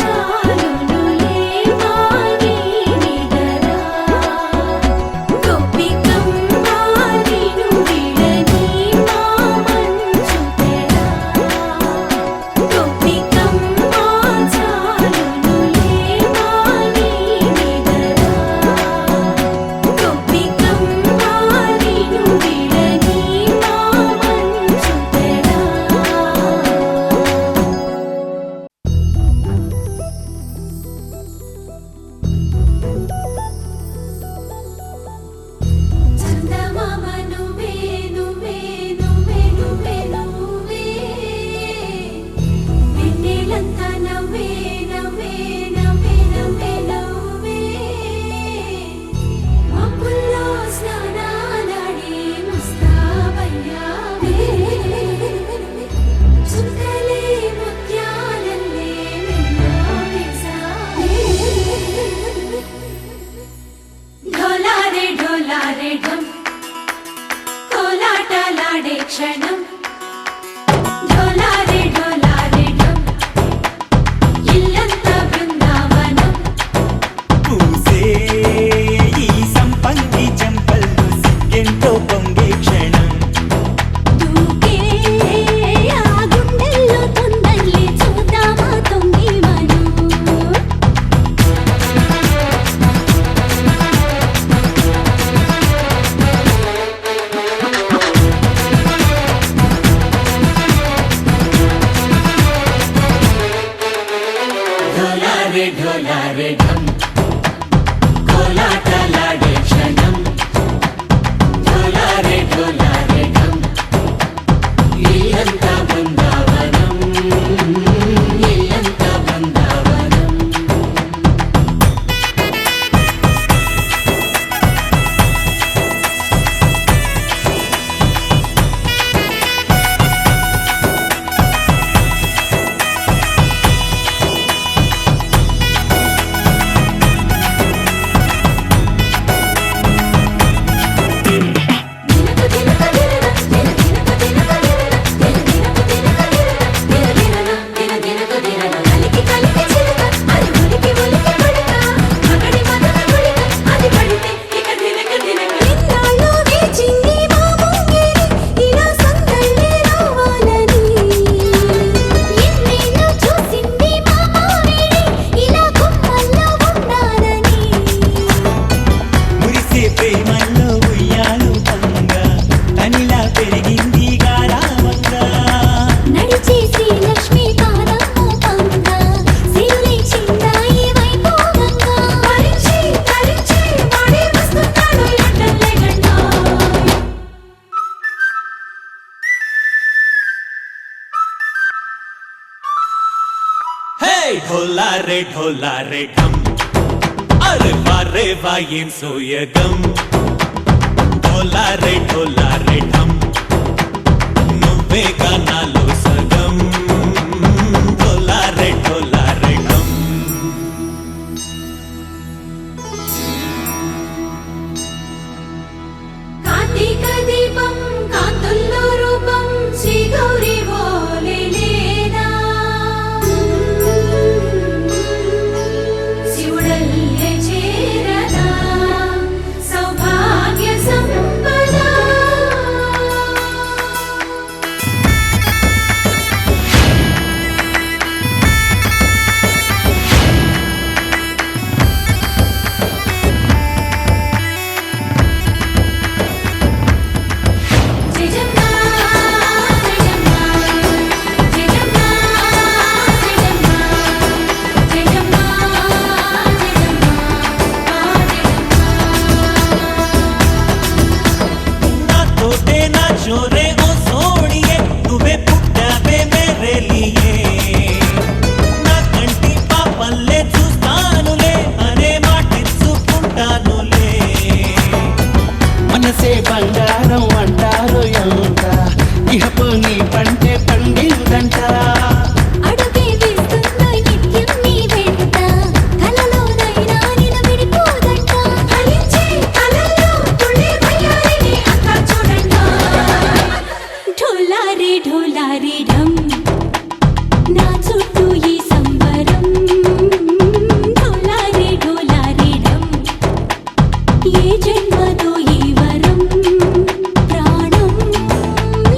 చాలునులే మాని నిదరా గోపికమ్మ నిను విడని మా మంచు తెరా గోపికమ్మ చాలునులే మాని నిదరా గోపికమ్మ నిను విడని మా మంచు తెరా చందమామ నువ్వే నువ్వే నువ్వే నువ్వే నువ్వే వెన్నెలంతా నవ్వే నవ్వే నవ్వే నవ్వే నవ్వే మబ్బుల్లో స్నానాలాడే ముస్తాబయ్యావే చుక్కలే ముత్యాలల్లే వెన్నవేశావే ढोलारे ढोलारे ढम कोलाटलाडे क्षणम ఢోలారే ఢోలారే ఢం కోలాటలాడే క్షణం ఢోలారే ఢోలారే ఢం ఇల్లంతా బృందావనం ఇల్లంతా బృందావనం కలికి కలికి చిలుక అది ఉలికి ఉలికి పడక మగడి మదన గుడిక అది పడితే ఇక దినక దినక ఇన్నాళ్ళు వేచింది మా ముంగిరి ఇలా సందళ్ళే రావాలని ఎన్నేళ్ళు చూసింది మా మావేడి ఇలా గుమ్మల్లో ఉండాలని మురిసే ప్రేమల్లో ఉయ్యాలు పంగా తనిలా పెరిగింది గారావంగా నడిచే శ్రీలక్ష్మి పాదము పంగా సిరులే చిందాయి వైభోగంగా పరిచి తరించి వాడే వస్తున్నాడు ఎట్టల్లే గంట హే ఢోలారే ఢోలారే ఢం అరే వారే వాయేం సోయగం ఢోలారే ఢోలారే ఢం నువ్వే గానాలో సగం ఢోలారే ఢోలారే ఢం కార్తీక దీపం కాంతుల్లో రూపం శ్రీ గౌరీ ఓలేనా శివుడల్లే చేరదా సౌభాగ్య సంపద జయజమ్మ జయజమ్మ జయజమ్మ జయజమ్మ జయజమ్మ నా తోటే నా చోరే ఓ సోడియే నువ్వే పుట్టావే మేరే లియే నా కంటి పాపల్లే చూస్తానులే అనే మాటిచ్చుకుంటానులే మనసే బంగారం అంటారు ఎంత ఇహపు నీ పంటే పండిందంట అడుగే వేస్తున్న నిత్యం నీ వెంట కలలోనైనా నిన్ను విడిపోదంట ఫలించే కలల్లో తుళ్ళే వయ్యారిని అంతా చూడంట ఢోలారే ఢోలారే ఢం నా చుట్టూ ఈ సంబరం ఢోలారే ఢోలారే ఢం ఏ జన్మదో ఈ వరం ప్రాణం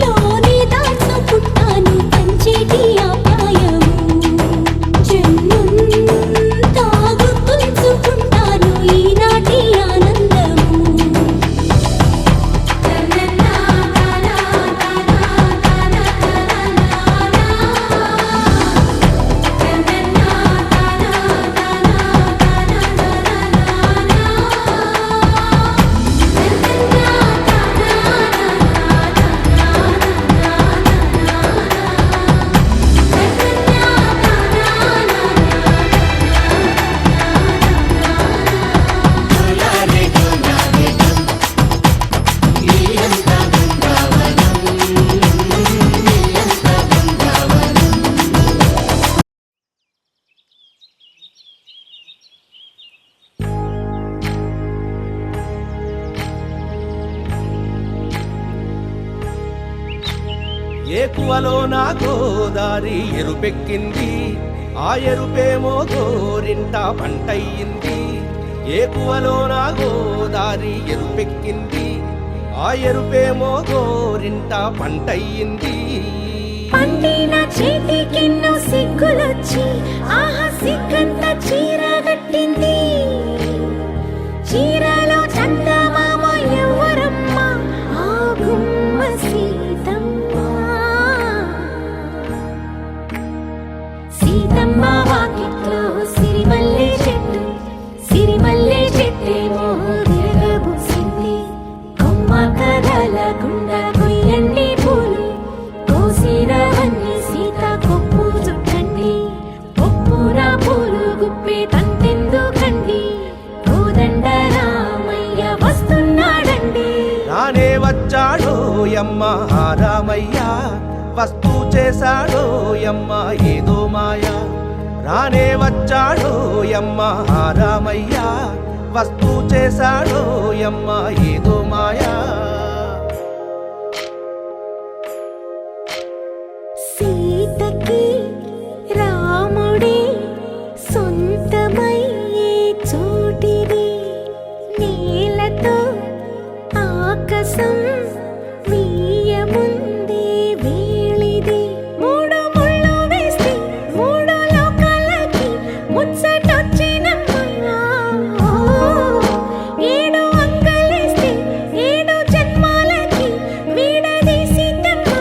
లోనే దాచుకుంటాను పంచేటి ఆప్యాయము జన్మం తాగుతుంచుకుంటాను ఈనాటి ఆనందము ఢోలారే ఢోలారే ఢం ఇల్లంతా బృందావనం ఇల్లంతా బృందావనం ఏకువలో నా గోదారి ఎరుపెక్కింది ఆ ఎరుపేమో గోరింట పంటయ్యింది ఏకువలో నా గోదారి ఎరుపెక్కింది ఆ ఎరుపేమో గోరింట పంటయ్యింది పండిన చేతికెన్నో సిగ్గులొచ్చి ఆహా సిగ్గంత చీర కట్టింది చీరలో చందమామ ఎవరమ్మ ఆ గుమ్మ సీతమ్మ సీతమ్మ వాకిట్లో సిరిమ వస్తూ చేశాడో యమ్మ ఏదో మాయా రానే వచ్చాడో యమ్మ రామయ్య వస్తూ చేశాడో యమ్మ ఏదో మాయా సీతకి రాముడే సొంతమయ్యే చోటిది నేలతో ఆకాశం వీయముందే వేళిది మూడు ముళ్ళు వేస్తే మూడు లోకాలకి ముచ్చటొచ్చినమ్మా ఏడు అంగలేస్తే ఏడు జన్మాలకి వీడదీసిందమ్మా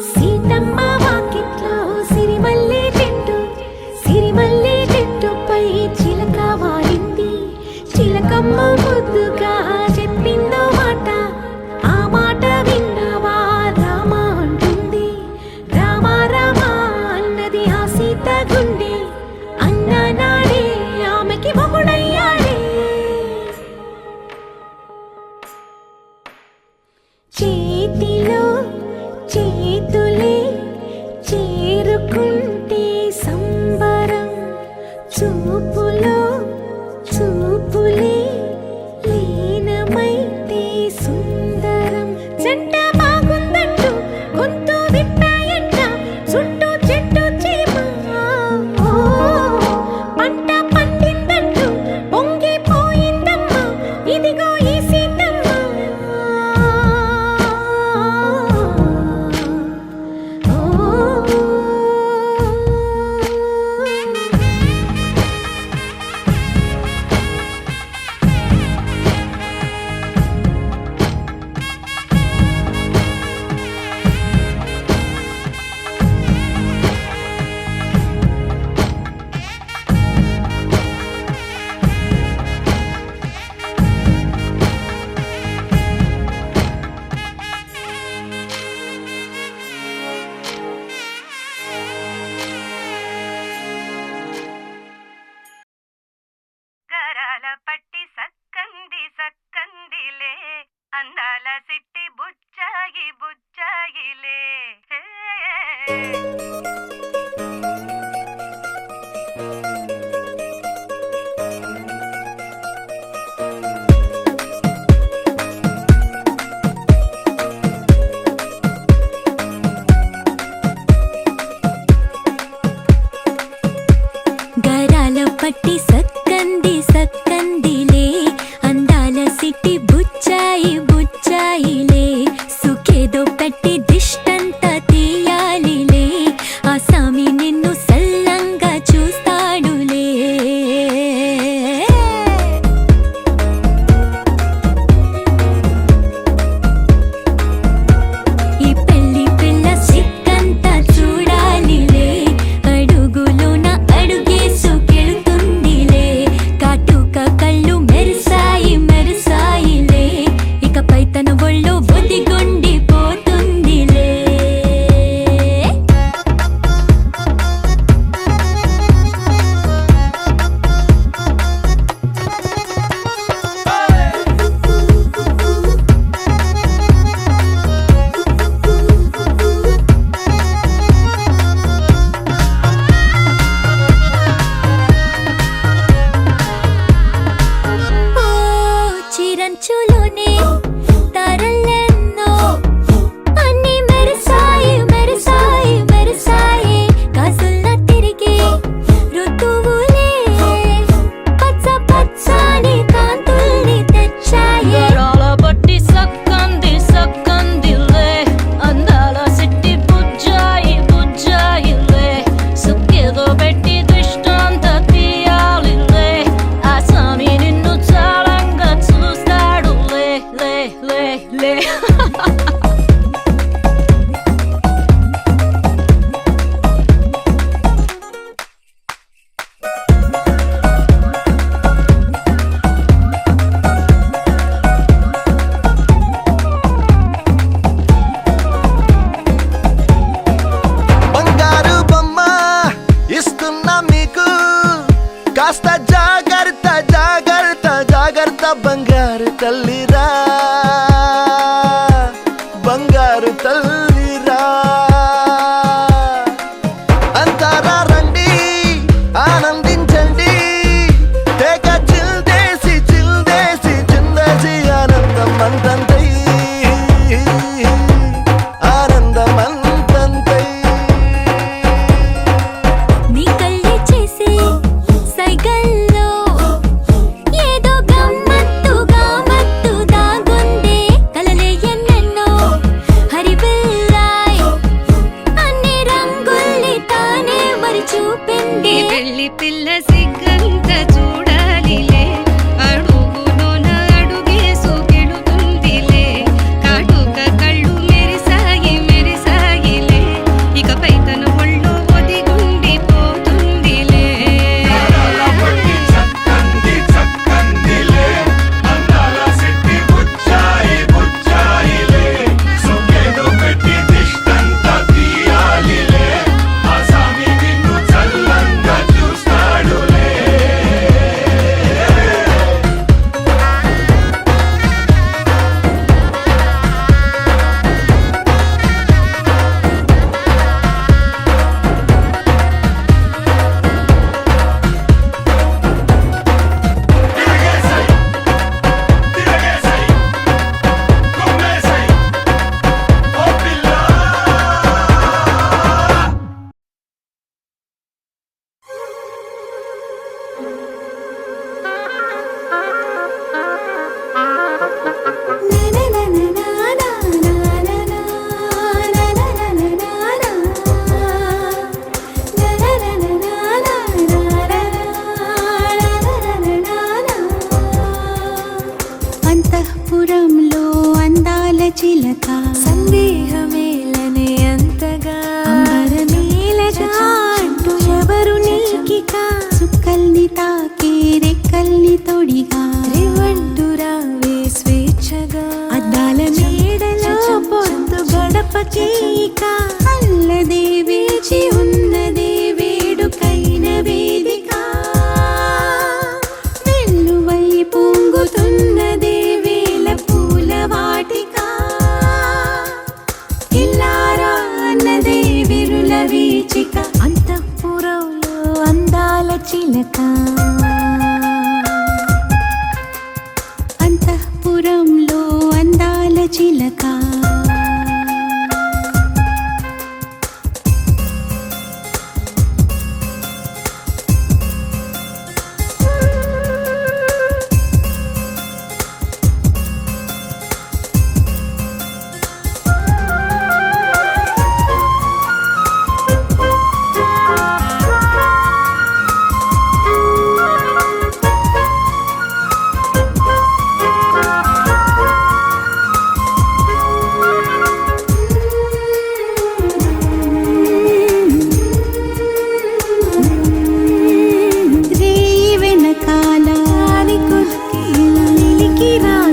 సీతమ్మ వాకిట్లో సిరిమల్లె చెట్టుపై చిలక వాలింది చిలకమ్మ ముద్దుగా చెప్పిందో మాట ఆ మాట విన్నవా రామ అంటుంది రామ రామ అన్నది ఆ సీత గుండె అన్న నాడే ఆమెకి మొగుడయ్యాడే చేతిలో చేతులే చేరుకుంటే సంబరం చూపులో చూపులే లీనమైతే సుందరం జంట బాగుందంటూ గొంతు విప్పాయంట చుట్టూ చెట్టు చీమ పంట పండిందంటూ పొంగిపోయిందమ్మా ఇదిగో ఈ సీతమ్మ గరాల పట్టి సక్కంది సక్కందిలే అందాల సిట్టి బుచ్చాయి బుచ్చాయిలే గరాల పట్టి సక్కంది సక్కందిలే అందాల సిట్టి బుచ్చాయి బుచ్చాయిలే సుఖేదో పెట్టి దిష్టంత తీయాలిలే ఆ సామి నిన్ను సల్లంగా చూస్తాడులే ఈ పెళ్లి పిల్ల సిక్కంతా చూడాలిలే అడుగులోన అడుగేసుకెళ్తుందిలే కాటుక అంత బంగారు తల్లిరా బంగారు తల్లిరా అంతారా రండి ఆనందించండి తేగ చిల్దేసి చిందేసి ఆనందం అంతంతై ఆనందం అంతంతై నీ కళ్ళే చేసే సైగల్లో ఏదో గమ్మత్తుగా మత్తు దాగుందే కలలే ఎన్నెన్నో హరిబిల్లాయ్ అన్ని రంగుల్ని తానే మరి చూపింది పెళ్లి పిల్ల సిగ్గంత చూడాలిలే అడుగులోన అడుగేసు గెలుతుందిలే కాటుక కళ్ళు మెరిసాయిలే ఇకపై తన ఒళ్ళో ఒదిగుండిపోతుందిలే అంతఃపురంలో అందాల చిలక సందేహమేలనే అంతగా అంబరమేలగా అంటూ ఎవరు నీకిక సుక్కల్ని తాకే రెక్కల్ని తొడిగా రేవంటురావే స్వేచ్ఛగా అద్దాల మేడలో పొద్దు గడపకేక అల్లదే వేచి ఉన్నదే వేడుకైన వేదిక వెల్లువై పొంగుతున్నదే వేల పూల వాటిక ఇల్లారా అన్నదే విరుల వీచిక అంతఃపురంలో అందాల చిలక అంతఃపురంలో అందాల చిలక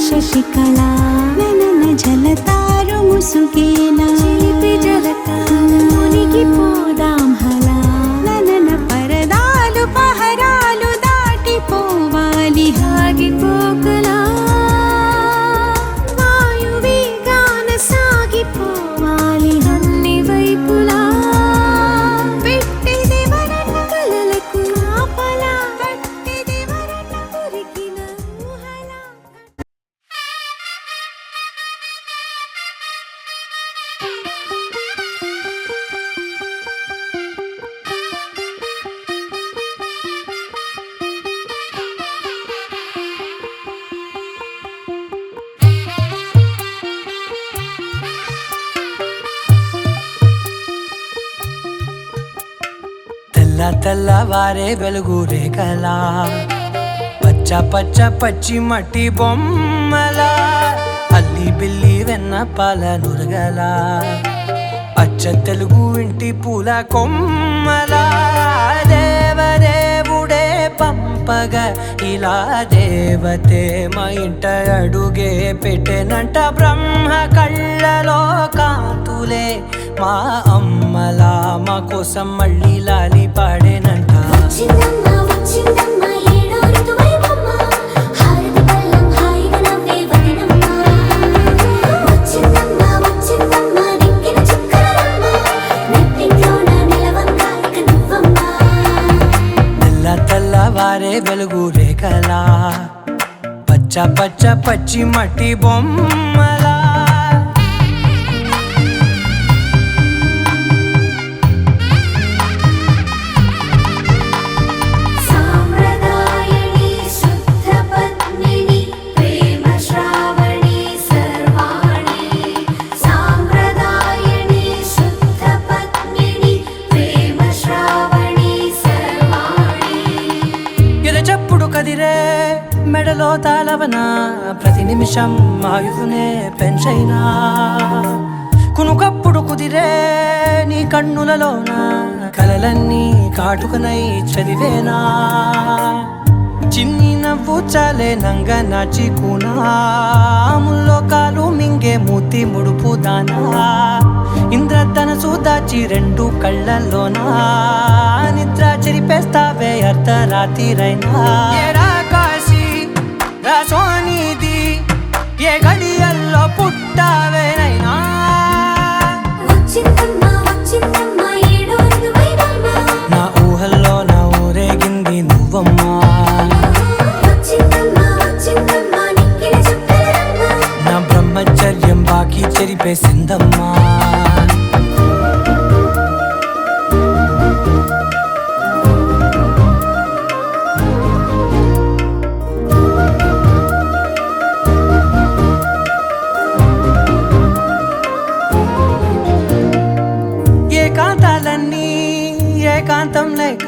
శశికళ ననన జలతారు ముసుగేలా చిలిపి జలక మునిగి పోదాం హలా ననన పరదాలు పహరాలు దాటిపోవాలి ఆగిపోకలా వాయువేగాన సాగిపోవాలి అన్ని వైపులా పెట్టిదెవరన్న కలలకు ఆపలా పట్టిదెవరన్న ఉరికిన ఊహలా తెల్లవారే వెలుగు రేఖలా పచ్చ పచ్చ పచ్చి మట్టి బొమ్మలా అల్లి బిల్లి వెన్న పాల నురగలా అచ్చ తెలుగు ఇంటి పూల కొమ్మలా దేవదేవుడే పంపగా ఇలా దేవతే మా ఇంట అడుగే పెట్టెనంట బ్రహ్మ కళ్ళలో కాంతులే మా అమ్మలా మా కోసం మళ్ళీ లాలి పాడేనంట వచ్చిందమ్మా వచ్చిందమ్మా ఏడో ఋతువైవమ్మ హారతి పళ్ళం పచ్చ పచ్చ పచ్చి మట్టి బొమ్మలా సాంప్రదాయని శుద్ధ పద్మిని ప్రేమ శ్రావణి సర్వాణి సాంప్రదాయని శుద్ధ పద్మిని ప్రేమ శ్రావణి సర్వాణి ఎరచప్పుడు కదిరే మెడలో తాళవన ప్రతి నిమిషం ఆయుధునే పెంచైనా కునుకప్పుడు కుదిరే నీ కన్నులలోన కలలన్నీ కాటుకనై చదివేనా చిన్ని నవ్వు చాలే నంగ నాచి కూనాముల్లో కాలు మింగే మూతి ముడుపు దానా ఇంద్రధనసు దాచి రెండు కళ్ళల్లోనా నిద్ర చెరిపేస్తావే అర్ధరాత్రిరైనా ఏరా కాశీ రా సోనిది ఏ గడియల్లో పుట్టావేనైనా వచ్చిందమ్మా ఏడో ఋతువైనమ్మ నా ఊహల్లో నా ఊరేగింది నువ్వమ్మా వచ్చిందమ్మా నిక్కిన చుక్కలమ్మ నా బ్రహ్మచర్యం బాకీ చెరిపేసిందమ్మా ఏకాంతాలన్నీ ఏకాంతం లేక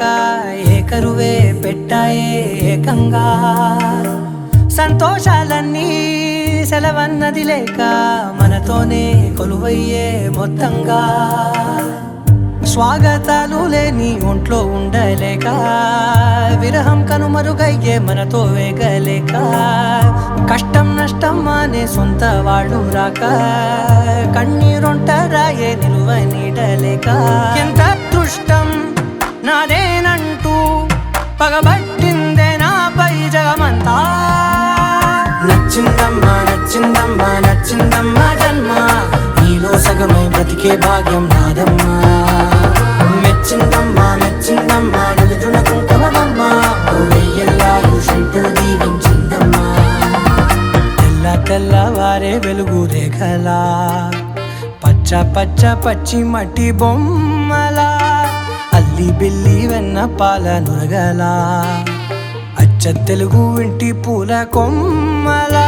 ఏకరువే పెట్టాయే ఏకంగా సంతోషాలన్నీ సెలవన్నది లేక మనతోనే కొలువయ్యే మొత్తంగా స్వాగతాలు లేని ఒంట్లో ఉండలేక విరహం కనుమరుగయ్యే మనతో వేగలేక కష్టం నష్టం అనే సొంత వాళ్ళు రాక కన్నీరొంటరాయే నిలువ నీడలేక ఎంత అదృష్టం నాదేనంటూ పగబట్టిందే నాపై జగమంతా నచ్చిందమ్మా నచ్చిందమ్మా నచ్చిందమ్మా జన్మ నీలో సగమై బ్రతికే భాగ్యం నాదమ్మా మెచ్చిందమ్మా మెచ్చిందమ్మా నుదుటిన కుంకుమమ్మా వెయ్యల్లాలు శంటు దీవించిందమ్మా తెల్ల తెల్లవారే వెలుగు రేఖలా పచ్చ పచ్చ పచ్చి మట్టి బొమ్మలా అల్లి బిల్లి వెన్న పాల నురగలా అచ్చ తెలుగు ఇంటి పూల కొమ్మలా